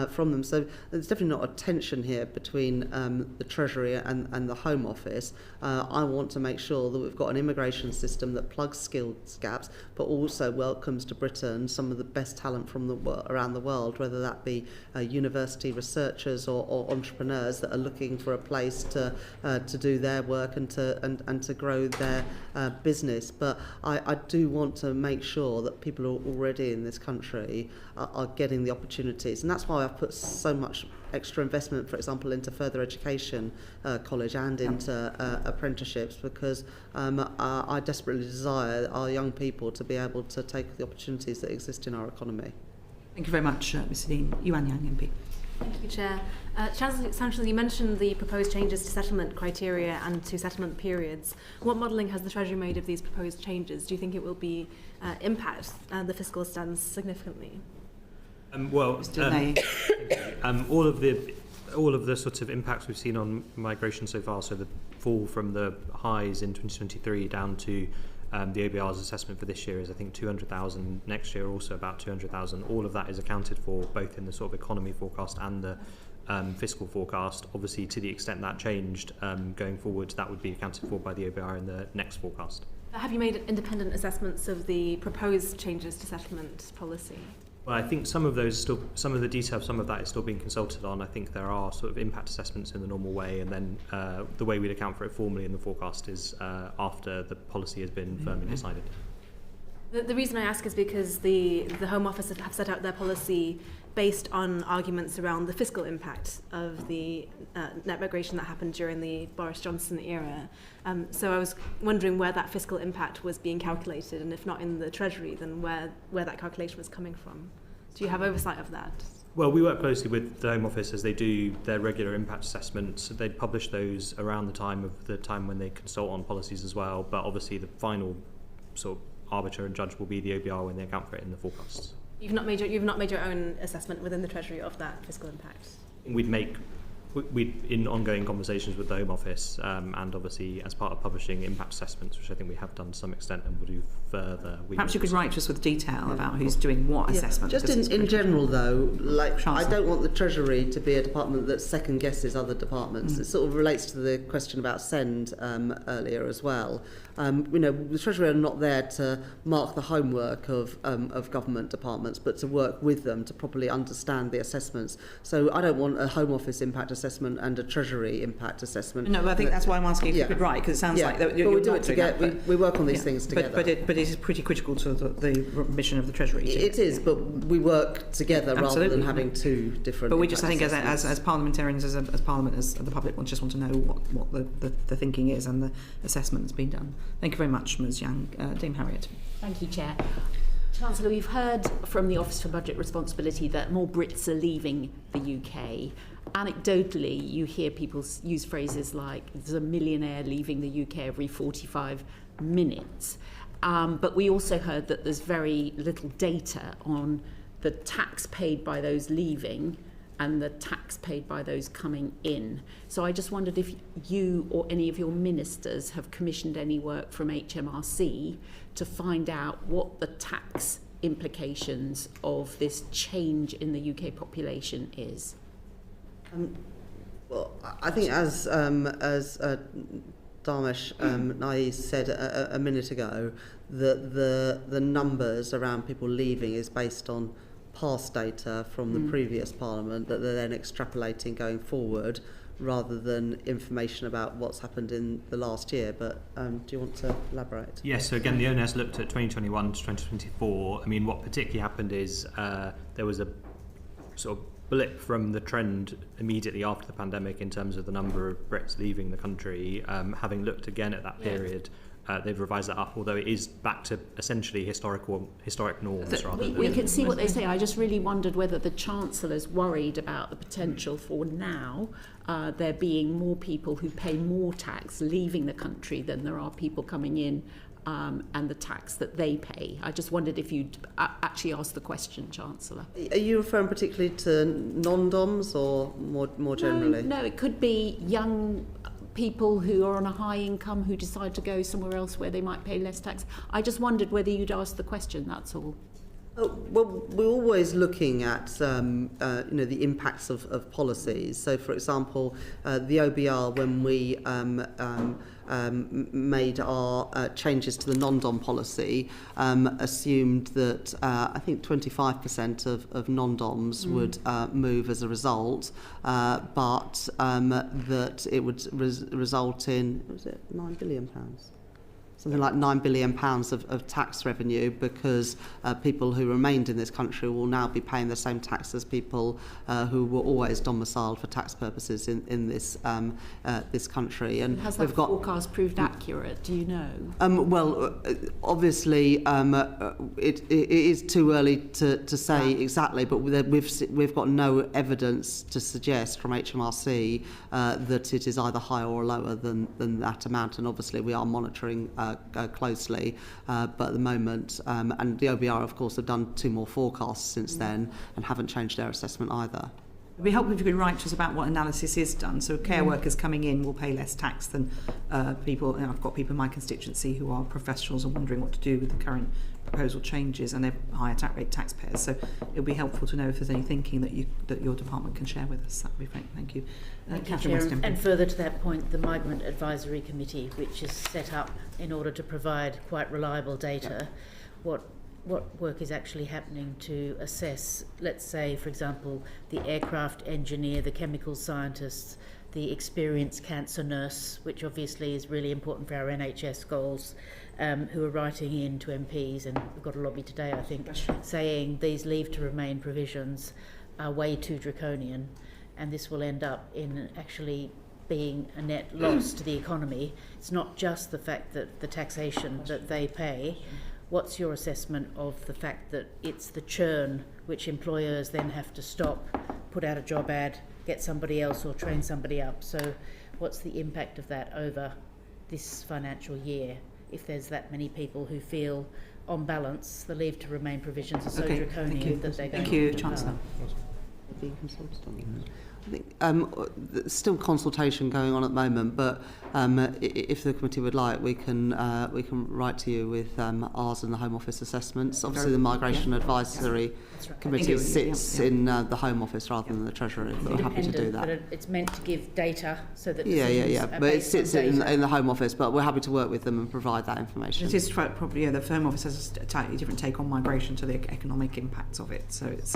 from them. So there's definitely not a tension here between the Treasury and the Home Office. I want to make sure that we've got an immigration system that plugs skills gaps, but also welcomes to Britain some of the best talent from around the world, whether that be university researchers or entrepreneurs that are looking for a place to do their work and to grow their business. But I do want to make sure that people who are already in this country are getting the opportunities, and that's why I've put so much extra investment, for example, into further education college and into apprenticeships, because I desperately desire our young people to be able to take the opportunities that exist in our economy. Thank you very much, Mr Dean. Yuan Yang, MP. Thank you, Chair. Chancellor, you mentioned the proposed changes to settlement criteria and to settlement periods. What modelling has the Treasury made of these proposed changes? Do you think it will be impact the fiscal stance significantly? All of the sorts of impacts we've seen on migration so far, so the fall from the highs in 2023 down to the OBR's assessment for this year is, I think, 200,000. Next year, also about 200,000. All of that is accounted for both in the sort of economy forecast and the fiscal forecast. Obviously, to the extent that changed going forward, that would be accounted for by the OBR in the next forecast. Have you made independent assessments of the proposed changes to settlement policy? Well, I think some of the detail of some of that is still being consulted on. I think there are sort of impact assessments in the normal way, and then the way we'd account for it formally in the forecast is after the policy has been firmly decided. The reason I ask is because the Home Office have set out their policy based on arguments around the fiscal impact of the net migration that happened during the Boris Johnson era. So I was wondering where that fiscal impact was being calculated, and if not in the Treasury, then where that calculation was coming from. Do you have oversight of that? Well, we work closely with the Home Office as they do their regular impact assessments. They publish those around the time when they consult on policies as well, but obviously the final sort of arbiter and judge will be the OBR when they account for it in the forecasts. You've not made your own assessment within the Treasury of that fiscal impact? We'd in ongoing conversations with the Home Office and obviously as part of publishing impact assessments, which I think we have done to some extent and will do further. Perhaps you could write to us with detail about who's doing what assessment. Just in general though, I don't want the Treasury to be a department that second guesses other departments. It sort of relates to the question about SEND earlier as well. The Treasury are not there to mark the homework of government departments, but to work with them to properly understand the assessments. So I don't want a Home Office impact assessment and a Treasury impact assessment. No, but I think that's why I'm asking if you could write, because it sounds like that you're we do it together. We work on these things together. But it is pretty critical to the mission of the Treasury. It is, but we work together rather than having two different. But we just, I think, as parliamentarians, as Parliament, as the public, we just want to know what the thinking is and the assessment that's been done. Thank you very much, Ms. Yang. Dame Harriet. Thank you, Chair. Chancellor, we've heard from the Office for Budget Responsibility that more Brits are leaving the UK. Anecdotally, you hear people use phrases like there's a millionaire leaving the UK every 45 minutes. But we also heard that there's very little data on the tax paid by those leaving and the tax paid by those coming in. So I just wondered if you or any of your ministers have commissioned any work from HMRC to find out what the tax implications of this change in the UK population is. Well, I think as Dharmesh Nai said a minute ago that the numbers around people leaving is based on past data from the previous Parliament that they're then extrapolating going forward rather than information about what's happened in the last year. But do you want to elaborate? Yes, so again, the ONS looked at 2021 to 2024. I mean, what particularly happened is there was a sort of blip from the trend immediately after the pandemic in terms of the number of Brits leaving the country. Having looked again at that period, they've revised that up, although it is back to essentially historic norms. We can see what they say. I just really wondered whether the Chancellor's worried about the potential for now there being more people who pay more tax leaving the country than there are people coming in, and the tax that they pay. I just wondered if you'd actually asked the question, Chancellor. Are you referring particularly to non-DOMs or more generally? No, it could be young people who are on a high income who decide to go somewhere else where they might pay less tax. I just wondered whether you'd asked the question, that's all. Well, we're always looking at the impacts of policies. So, for example, the OBR, when we made our changes to the non-dom policy, assumed that I think 25% of non-doms would move as a result, but that it would result in, was it £9 billion? Something like £9 billion of tax revenue, because people who remained in this country will now be paying the same tax as people who were always domiciled for tax purposes in this this country. And has that forecast proved accurate? Do you know? Well, obviously, it is too early to say exactly, but we've got no evidence to suggest from HMRC that it is either higher or lower than that amount. And obviously, we are monitoring closely, but at the moment, and the OBR, of course, have done 2 more forecasts since then and haven't changed their assessment either. It'd be helpful if you could write to us about what analysis is done. So care workers coming in will pay less tax than people. I've got people in my constituency who are professionals and wondering what to do with the current proposal changes, and they're higher tax rate taxpayers. So it would be helpful to know if there's any thinking that your department can share with us. That would be great. Thank you. Chair, and further to that point, the Migrant Advisory Committee, which is set up in order to provide quite reliable data, what work is actually happening to assess, let's say, for example, the aircraft engineer, the chemical scientists, the experienced cancer nurse, which obviously is really important for our NHS goals, who are writing in to MPs, and we've got a lobby today, I think, saying these leave to remain provisions are way too draconian, and this will end up in actually being a net loss to the economy. It's not just the fact that the taxation that they pay. What's your assessment of the fact that it's the churn which employers then have to stop, put out a job ad, get somebody else or train somebody up? So what's the impact of that over this financial year if there's that many people who feel, on balance, the leave to remain provisions are so draconian that they're going to... Thank you, Chancellor. Being consulted on that. I think there's still consultation going on at the moment, but if the committee would like, we can write to you with ours and the Home Office assessments. Obviously, the Migration Advisory Committee sits in the Home Office rather than the Treasury. But we're happy to do that. But it's meant to give data so that But it sits in the Home Office, but we're happy to work with them and provide that information. It is probably the Home Office has a slightly different take on migration to the economic impacts of it. So it's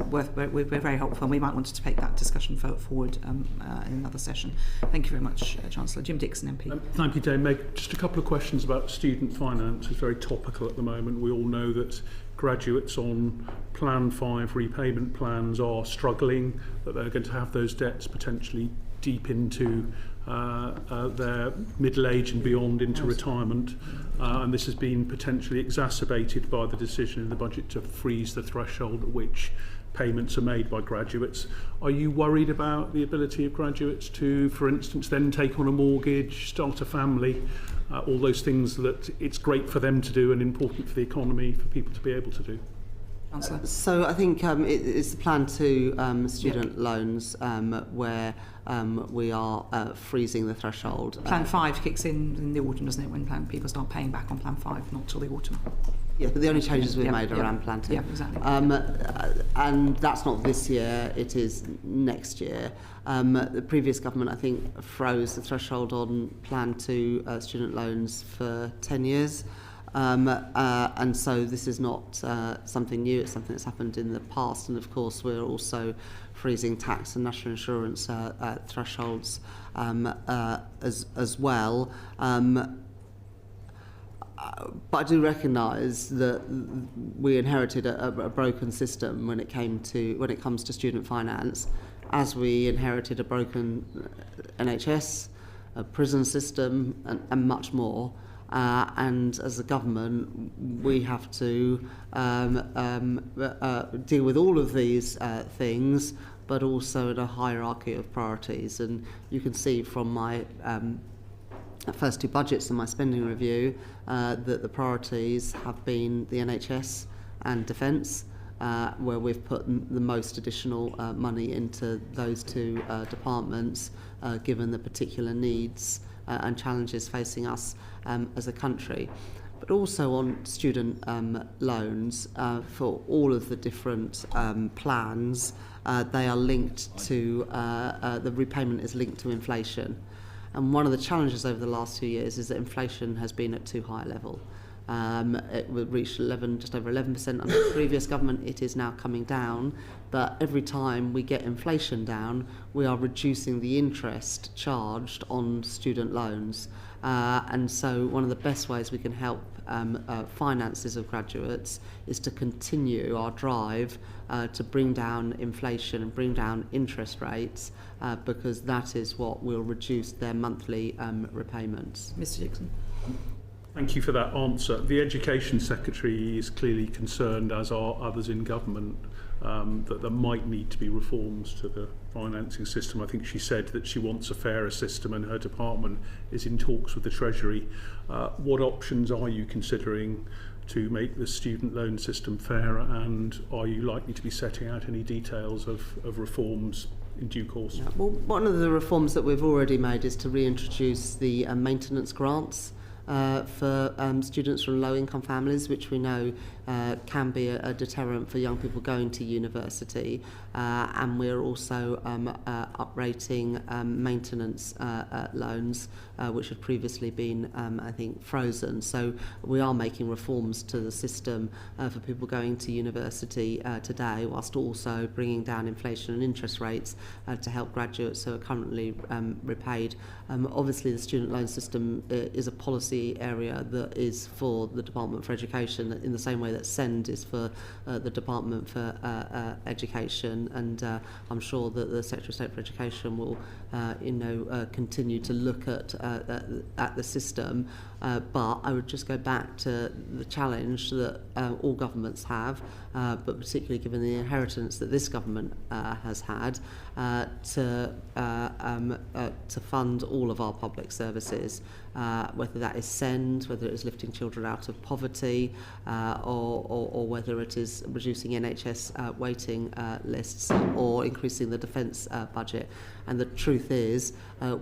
we're very helpful, and we might want to take that discussion forward in another session. Thank you very much, Chancellor. Jim Dixon, MP. Thank you, Dame. Meg, just a couple of questions about student finance. It's very topical at the moment. We all know that graduates on Plan 5 repayment plans are struggling, that they're going to have those debts potentially deep into their middle age and beyond into retirement, and this has been potentially exacerbated by the decision in the budget to freeze the threshold at which payments are made by graduates. Are you worried about the ability of graduates to, for instance, then take on a mortgage, start a family, all those things that it's great for them to do and important for the economy for people to be able to do? Chancellor. So I think it's the plan to student loans where we are freezing the threshold. Plan 5 kicks in the autumn, doesn't it, when people start paying back on Plan 5, not till the autumn. Yeah, but the only changes we've made are around Plan 2. Yeah, exactly. And that's not this year, it is next year. The previous government, I think, froze the threshold on Plan 2 student loans for 10 years. And so this is not something new, it's something that's happened in the past. And of course, we're also freezing tax and national insurance thresholds as well. But I do recognise that we inherited a broken system when it comes to student finance, as we inherited a broken NHS, a prison system, and much more. And as a government, we have to deal with all of these things, but also at a hierarchy of priorities. And you can see from my first 2 budgets and my spending review that the priorities have been the NHS and defence, where we've put the most additional money into those 2 departments, given the particular needs and challenges facing us as a country. But also on student loans, for all of the different plans, they are linked to, the repayment is linked to inflation. And one of the challenges over the last 2 years is that inflation has been at too high a level. It reached just over 11% under the previous government. It is now coming down, but every time we get inflation down, we are reducing the interest charged on student loans. And so one of the best ways we can help finances of graduates is to continue our drive to bring down inflation and bring down interest rates, because that is what will reduce their monthly repayments. Mr. Dixon. Thank you for that answer. The Education Secretary is clearly concerned, as are others in government, that there might need to be reforms to the financing system. I think she said that she wants a fairer system, and her department is in talks with the Treasury. What options are you considering to make the student loan system fairer, and are you likely to be setting out any details of reforms in due course? Yeah, well, one of the reforms that we've already made is to reintroduce the maintenance grants for students from low-income families, which we know can be a deterrent for young people going to university. And we're also uprating maintenance loans, which had previously been, I think, frozen. So we are making reforms to the system for people going to university today, whilst also bringing down inflation and interest rates to help graduates who are currently repaid. Obviously, the student loan system is a policy area that is for the Department for Education, in the same way that SEND is for the Department for Education, and I'm sure that the Secretary of State for Education will continue to look at the system, but I would just go back to the challenge that all governments have, but particularly given the inheritance that this government has had, to fund all of our public services, whether that is SEND, whether it is lifting children out of poverty, or whether it is reducing NHS waiting lists, or increasing the defence budget. And the truth is,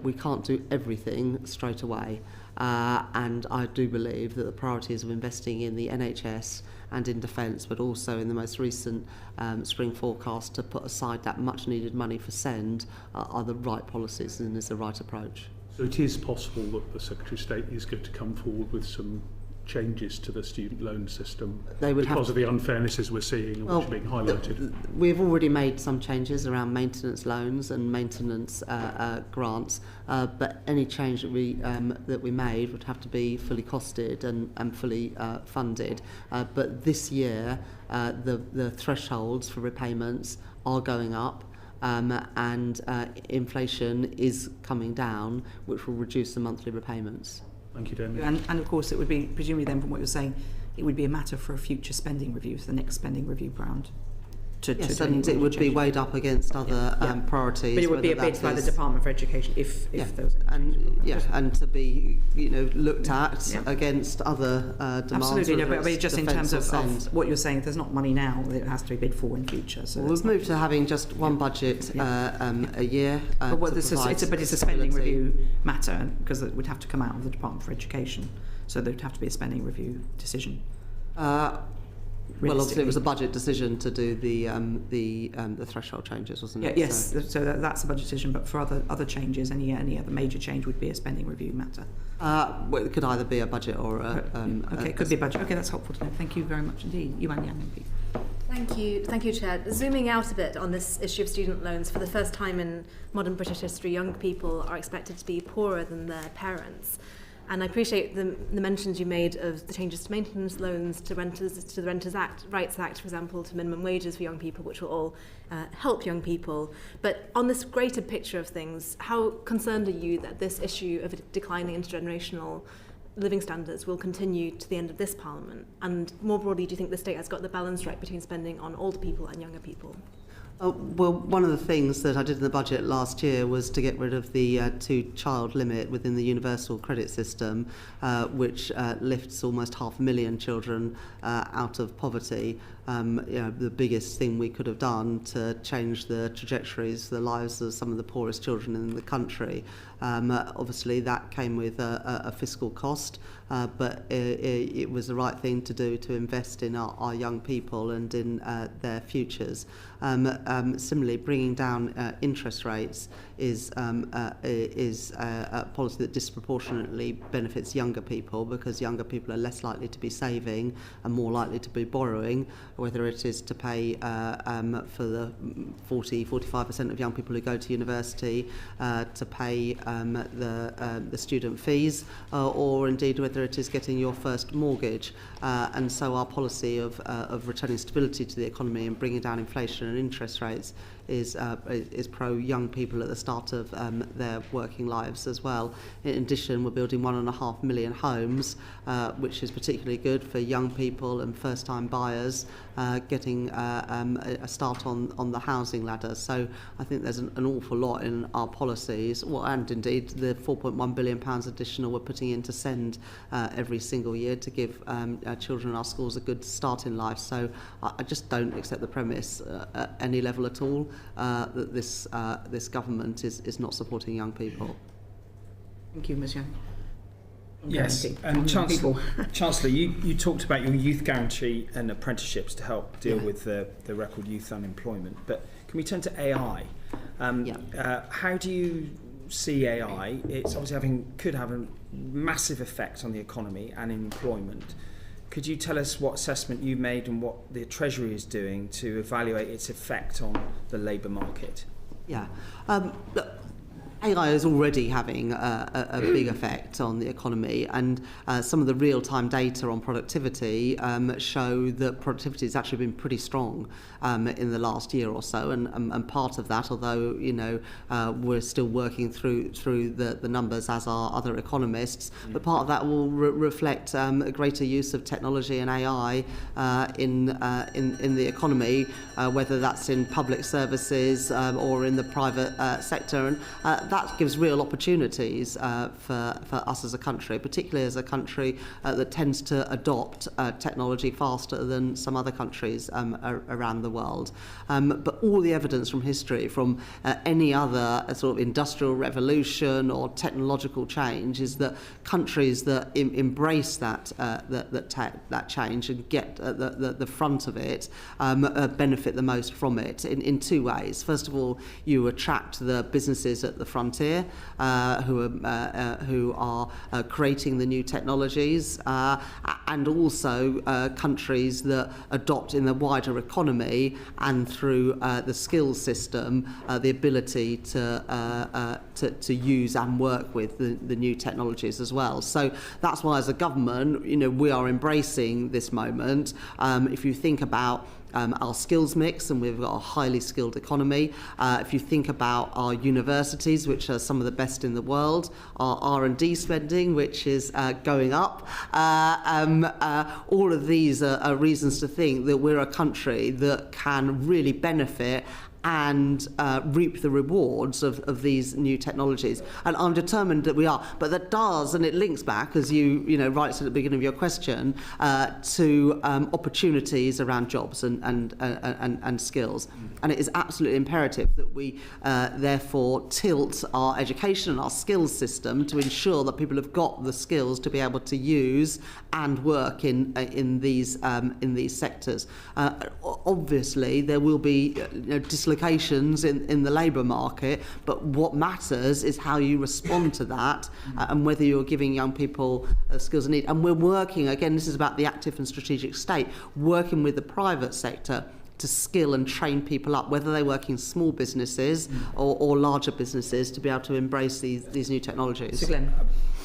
we can't do everything straight away. And I do believe that the priorities of investing in the NHS and in defence, but also in the most recent spring forecast to put aside that much needed money for SEND, are the right policies and is the right approach. So it is possible that the Secretary of State is going to come forward with some changes to the student loan system because of the unfairnesses we're seeing and which are being highlighted? We've already made some changes around maintenance loans and maintenance grants, but any change that we made would have to be fully costed and fully funded. But this year, the thresholds for repayments are going up. And inflation is coming down, which will reduce the monthly repayments. Thank you, Damien. And of course, it would be, presumably then from what you're saying, it would be a matter for a future spending review, for the next spending review round. Yes, and it would be weighed up against other priorities. But it would be a bid by the Department for Education if there was any. And to be looked at against other demands. Absolutely, no, but just in terms of what you're saying, if there's not money now, it has to be bid for in future. So we've moved to having just one budget a year. But it's a spending review matter because it would have to come out of the Department for Education, so there'd have to be a spending review decision. Well, obviously, it was a budget decision to do the threshold changes, wasn't it? Yes, so that's a budget decision. But for other changes, any other major change would be a spending review matter. Well, it could either be a budget or it could be a budget. Okay, that's helpful to know. Thank you very much indeed. Yuan Yang MP. Thank you, Chair. Zooming out a bit on this issue of student loans, for the first time in modern British history, young people are expected to be poorer than their parents. And I appreciate the mentions you made of the changes to maintenance loans, to the Renters Rights Act, for example, to minimum wages for young people, which will all help young people. But on this greater picture of things, how concerned are you that this issue of declining intergenerational living standards will continue to the end of this Parliament? And more broadly, do you think the state has got the balance right between spending on older people and younger people? Well, one of the things that I did in the budget last year was to get rid of the two-child limit within the universal credit system, which lifts almost 500,000 children out of poverty. The biggest thing we could have done to change the trajectories, the lives of some of the poorest children in the country. Obviously, that came with a fiscal cost, but it was the right thing to do to invest in our young people and in their futures. Similarly, bringing down interest rates is a policy that disproportionately benefits younger people, because younger people are less likely to be saving and more likely to be borrowing, whether it is to pay for the 40-45% of young people who go to university to pay the student fees, or indeed whether it is getting your first mortgage. And so our policy of returning stability to the economy and bringing down inflation and interest rates is pro young people at the start of their working lives as well. In addition, we're building 1.5 million homes, which is particularly good for young people and first-time buyers getting a start on the housing ladder. So I think there's an awful lot in our policies, and indeed the £4.1 billion additional we're putting in to send every single year to give children in our schools a good start in life. So I just don't accept the premise at any level at all that this government is not supporting young people. Thank you, Ms Young. Yes, and Chancellor, you talked about your youth guarantee and apprenticeships to help deal with the record youth unemployment. But can we turn to AI? How do you see AI? It's obviously could have a massive effect on the economy and employment. Could you tell us what assessment you made and what the Treasury is doing to evaluate its effect on the labour market? Look, AI is already having a big effect on the economy, and some of the real-time data on productivity show that productivity has actually been pretty strong in the last year or so, and part of that, although we're still working through the numbers as are other economists, but part of that will reflect a greater use of technology and AI in the economy, whether that's in public services or in the private sector, and that gives real opportunities for us as a country, particularly as a country that tends to adopt technology faster than some other countries around the world. But all the evidence from history, from any other sort of industrial revolution or technological change, is that countries that embrace that change and get the front of it benefit the most from it in two ways. First of all, you attract the businesses at the frontier who are creating the new technologies, and also countries that adopt in the wider economy and through the skills system the ability to use and work with the new technologies as well. So that's why, as a government, we are embracing this moment. If you think about our skills mix, and we've got a highly skilled economy. If you think about our universities, which are some of the best in the world, our R&D spending, which is going up, all of these are reasons to think that we're a country that can really benefit and reap the rewards of these new technologies. And I'm determined that we are. But that does, and it links back, as you right at the beginning of your question, to opportunities around jobs and skills. And it is absolutely imperative that we therefore tilt our education and our skills system to ensure that people have got the skills to be able to use and work in these sectors. Obviously, there will be dislocations in the labour market, but what matters is how you respond to that and whether you're giving young people skills they need. And we're working, again, this is about the active and strategic state, working with the private sector to skill and train people up, whether they work in small businesses or larger businesses, to be able to embrace these new technologies. So Glenn.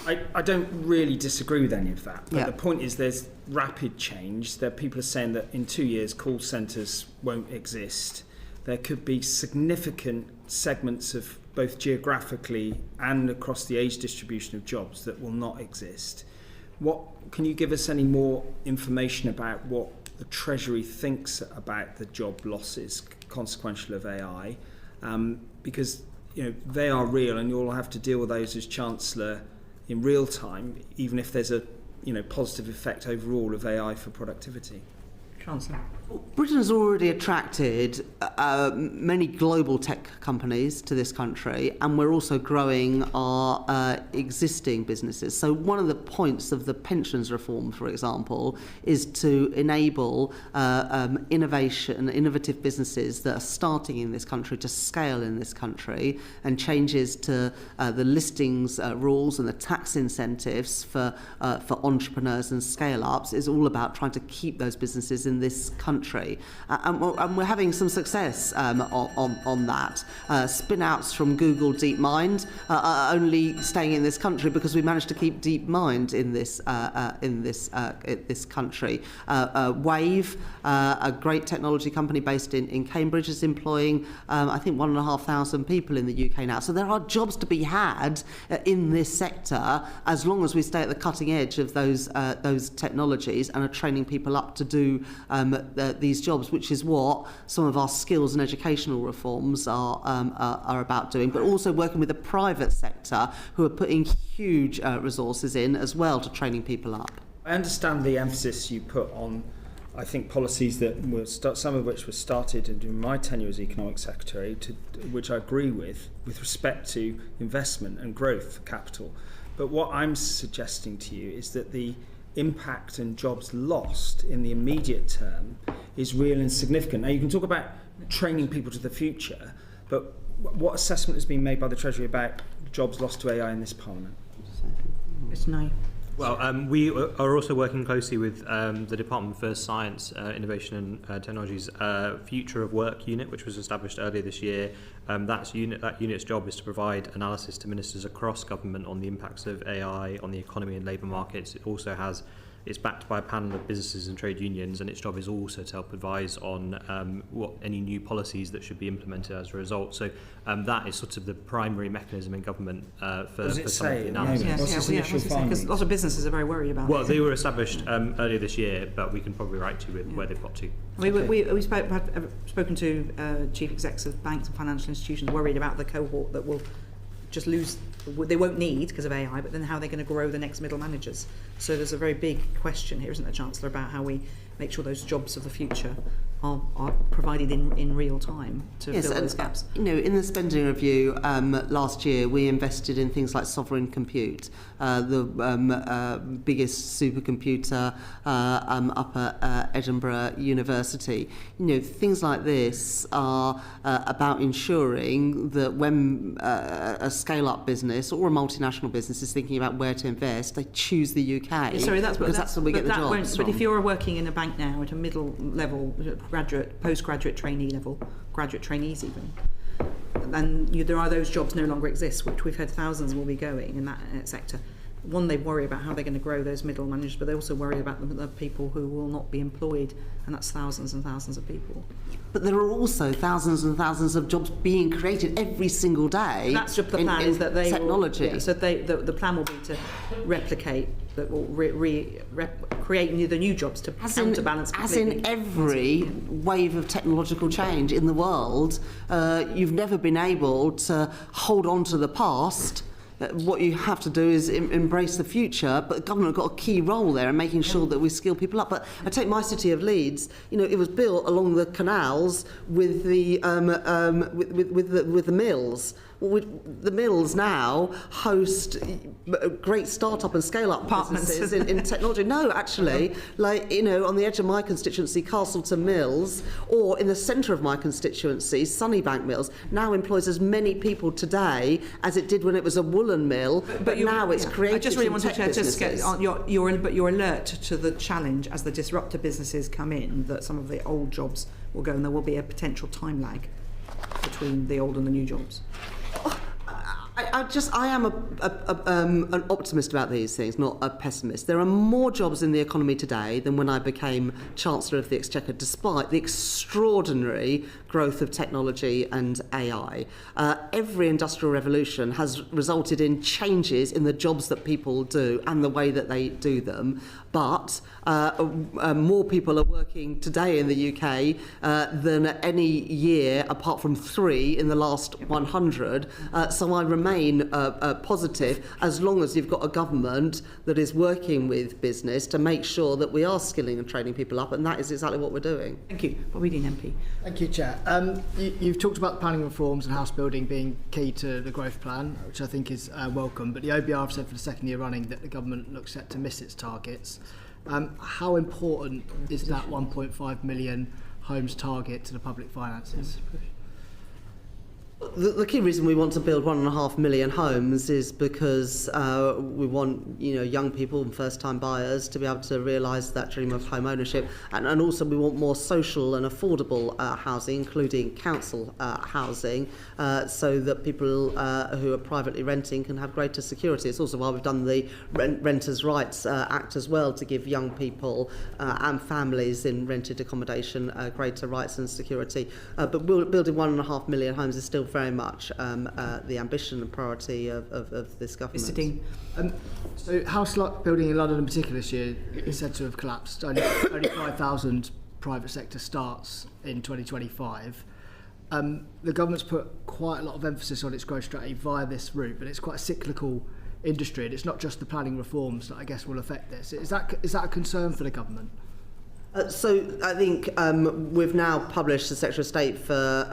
I don't really disagree with any of that, but Yeah. the point is there's rapid change. There people are saying that in 2 years call centres won't exist. There could be significant segments of both geographically and across the age distribution of jobs that will not exist. Can you give us any more information about what the Treasury thinks about the job losses consequential of AI? Because they are real, and you'll have to deal with those as Chancellor in real time, even if there's a positive effect overall of AI for productivity. Chancellor. Britain has already attracted many global tech companies to this country, and we're also growing our existing businesses. So one of the points of the pensions reform, for example, is to enable innovative businesses that are starting in this country to scale in this country, and changes to the listings rules and the tax incentives for entrepreneurs and scale-ups is all about trying to keep those businesses in this country. And we're having some success on that. Spin-outs from Google DeepMind are only staying in this country because we managed to keep DeepMind in this country. Wave, a great technology company based in Cambridge, is employing I think 1,500 people in the UK now. So there are jobs to be had in this sector as long as we stay at the cutting edge of those technologies and are training people up to do these jobs, which is what some of our skills and educational reforms are about doing, but also working with the private sector, who are putting huge resources in as well to training people up. I understand the emphasis you put on, I think, policies that were some of which were started in my tenure as Economic Secretary, which I agree with respect to investment and growth for capital. But what I'm suggesting to you is that the impact and jobs lost in the immediate term is real and significant. Now, you can talk about training people to the future, but what assessment has been made by the Treasury about jobs lost to AI in this Parliament? Mr. Nye. Well, we are also working closely with the Department for Science, Innovation and Technology's Future of Work unit, which was established earlier this year. That unit's job is to provide analysis to ministers across government on the impacts of AI on the economy and labour markets. It's backed by a panel of businesses and trade unions, and its job is also to help advise on any new policies that should be implemented as a result. So that is sort of the primary mechanism in government for some of the analysis. Because a lot of businesses are very worried about it. Well, they were established earlier this year, but we can probably write to you with where they've got to. We've spoken to chief execs of banks and financial institutions worried about the cohort that will just lose, they won't need because of AI, but then how they're going to grow the next middle managers. So there's a very big question here, isn't there, Chancellor, about how we make sure those jobs of the future are provided in real time to fill those gaps. In the spending review last year, we invested in things like sovereign compute, the biggest supercomputer up at Edinburgh University. Things like this are about ensuring that when a scale-up business or a multinational business is thinking about where to invest, they choose the UK. That's where we get the jobs from. But if you're working in a bank now at a middle level, graduate, postgraduate trainee level, graduate trainees even, then there are those jobs no longer exist, which we've heard thousands will be going in that sector. one, they worry about how they're going to grow those middle managers, but they also worry about the people who will not be employed, and that's thousands and thousands of people. But there are also thousands and thousands of jobs being created every single day. And that's the plan, is that they technology. Will, so the plan will be to replicate, that will create the new jobs to counterbalance. As in every wave of technological change in the world, you've never been able to hold on to the past. What you have to do is embrace the future, but the government have got a key role there in making sure that we skill people up. But I take my city of Leeds. It was built along the canals with the with the mills. The mills now host great start-up and scale-up businesses in technology. No, actually, on the edge of my constituency, Castleton Mills, or in the centre of my constituency, Sunnybank Mills, now employs as many people today as it did when it was a woolen mill. But now it's created. I just really wanted to just get your alert to the challenge as the disruptor businesses come in, that some of the old jobs will go, and there will be a potential time lag between the old and the new jobs. I am an optimist about these things, not a pessimist. There are more jobs in the economy today than when I became Chancellor of the Exchequer, despite the extraordinary growth of technology and AI. Every industrial revolution has resulted in changes in the jobs that people do and the way that they do them. But more people are working today in the UK than any year apart from 3 in the last 100. So I remain positive, as long as you've got a government that is working with business to make sure that we are skilling and training people up, and that is exactly what we're doing. Thank you. Bobby Dean MP. Thank you, Chair. You've talked about planning reforms and house building being key to the growth plan, which I think is welcome, but the OBR have said for the second year running that the government looks set to miss its targets. How important is that 1.5 million homes target to the public finances? The key reason we want to build 1.5 million homes is because we want young people and first-time buyers to be able to realise that dream of home ownership, and also we want more social and affordable housing, including council housing, so that people who are privately renting can have greater security. It's also why we've done the Renters' Rights Act as well, to give young people and families in rented accommodation greater rights and security. But building 1.5 million homes is still very much the ambition and priority of this government. Mr. Dean. So house building in London in particular this year is said to have collapsed. Only 5,000 private sector starts in 2025. The government's put quite a lot of emphasis on its growth strategy via this route, but it's quite a cyclical industry, and it's not just the planning reforms that I guess will affect this. Is that a concern for the government? So I think we've now published the Secretary of State for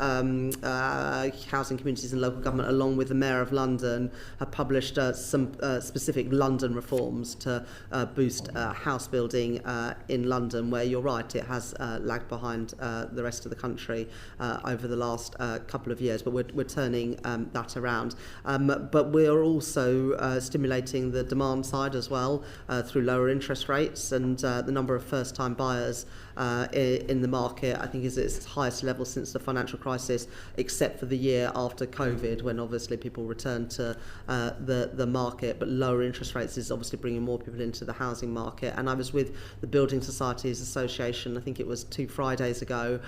Housing, Communities and Local Government, along with the Mayor of London, have published some specific London reforms to boost house building in London, where you're right, it has lagged behind the rest of the country over the last couple of years, but we're turning that around. But we're also stimulating the demand side as well through lower interest rates, and the number of first-time buyers in the market, I think, is at its highest level since the financial crisis, except for the year after COVID, when obviously people returned to the market. But lower interest rates is obviously bringing more people into the housing market. And I was with the Building Societies Association, I think it was 2 Fridays ago,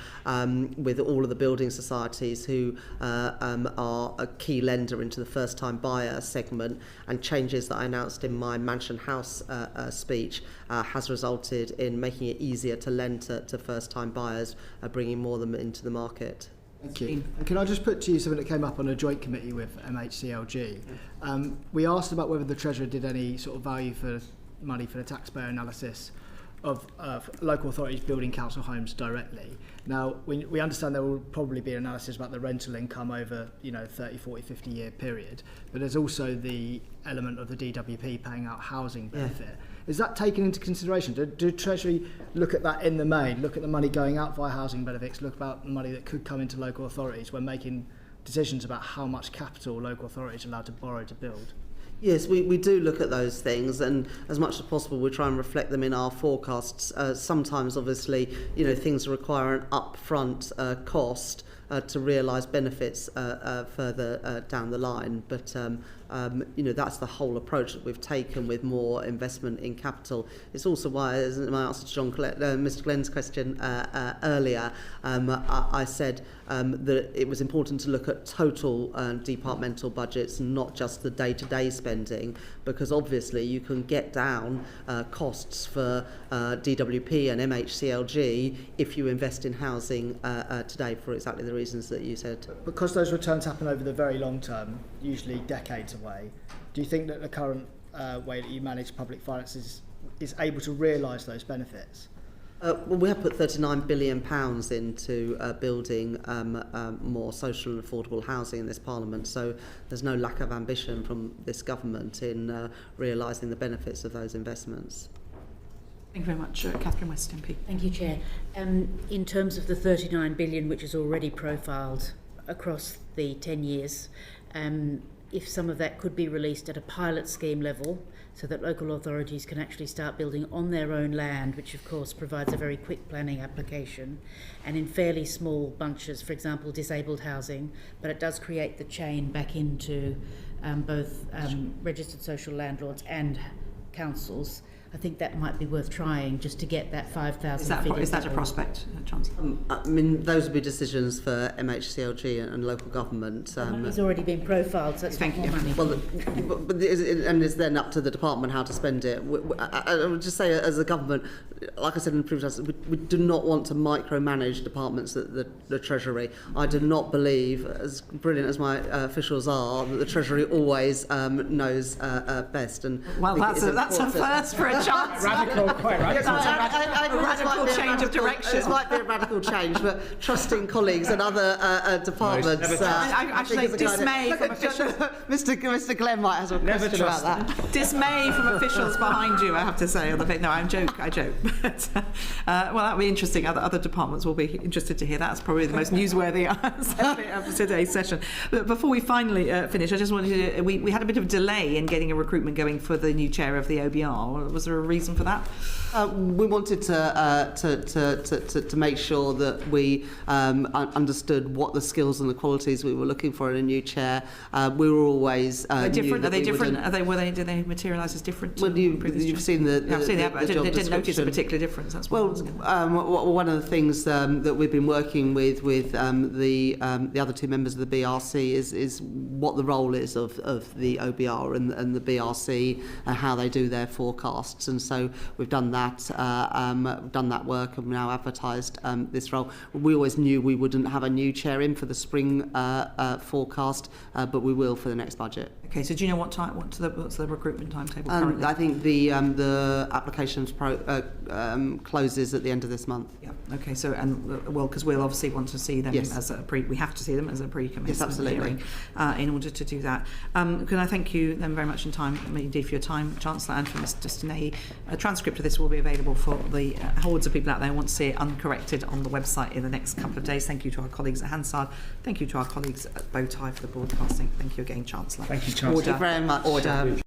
with all of the building societies who are a key lender into the first-time buyer segment, and changes that I announced in my Mansion House speech has resulted in making it easier to lend to first-time buyers, bringing more of them into the market. Thank you. And can I just put to you something that came up on a joint committee with MHCLG? We asked about whether the Treasurer did any sort of value for money for the taxpayer analysis of local authorities building council homes directly. Now, we understand there will probably be an analysis about the rental income over 30, 40, 50-year period, but there's also the element of the DWP paying out housing benefit. Yeah. Is that taken into consideration? Do Treasury look at that in the main, look at the money going out via housing benefits, look about the money that could come into local authorities when making decisions about how much capital local authorities are allowed to borrow to build? Yes, we do look at those things, and as much as possible we try and reflect them in our forecasts. Sometimes, obviously, things require an upfront cost to realise benefits further down the line. But that's the whole approach that we've taken with more investment in capital. It's also why, as my answer to Mr. Glenn's question earlier, I said that it was important to look at total departmental budgets, not just the day-to-day spending, because obviously you can get down costs for DWP and MHCLG if you invest in housing today for exactly the reasons that you said. Because those returns happen over the very long term, usually decades away, do you think that the current way that you manage public finances is able to realise those benefits? Well, we have put £39 billion into building more social and affordable housing in this Parliament, so there's no lack of ambition from this government in realising the benefits of those investments. Thank you very much. Catherine West, MP. Thank you, Chair. In terms of the 39 billion which is already profiled across the 10 years, if some of that could be released at a pilot scheme level so that local authorities can actually start building on their own land, which of course provides a very quick planning application, and in fairly small bunches, for example disabled housing, but it does create the chain back into both registered social landlords and councils. I think that might be worth trying just to get that 5,000 Is that a prospect, Chancellor? I mean, those would be decisions for MHCLG and local government. It's already been profiled, so that's more money. Well, but it's then up to the department how to spend it. I would just say, as a government, like I said in the previous answer, we do not want to micromanage departments at the Treasury. I do not believe, as brilliant as my officials are, that the Treasury always knows best. And well, that's a first for a Chancellor. Quite radical. A radical change of direction. It might be a radical change, but trusting colleagues and other departments. Actually, dismay from officials. Mr. Glenn might have a question about that. Dismay from officials behind you, I have to say. No, I joke. But, well, that'll be interesting. Other departments will be interested to hear that. That's probably the most newsworthy of today's session. But before we finally finish, I just wanted to. We had a bit of delay in getting a recruitment going for the new chair of the OBR. Was there a reason for that? We wanted to make sure that we understood what the skills and the qualities we were looking for in a new chair. We were always different. Are they different? Do they materialise as different? Well, you've seen the I've seen that, but I didn't notice a particular difference. That's what one of the things that we've been working with the other two members of the BRC is what the role is of the OBR and the BRC and how they do their forecasts. And so we've done that work and now advertised this role. We always knew we wouldn't have a new chair in for the spring forecast, but we will for the next budget. Okay, so do you know what's the recruitment timetable currently? I think the applications closes at the end of this month. Yeah. Okay. So because we'll obviously want to see them as we have to see them as a pre-commencement hearing in order to do that. Can I thank you then very much indeed for your time, Chancellor, and for Mr. Stinay. A transcript of this will be available for the hordes of people out there who want to see it uncorrected on the website in the next couple of days. Thank you to our colleagues at Hansard. Thank you to our colleagues at Bowtie for the broadcasting. Thank you again, Chancellor. Thank you, Chancellor. Thank you very much. Order.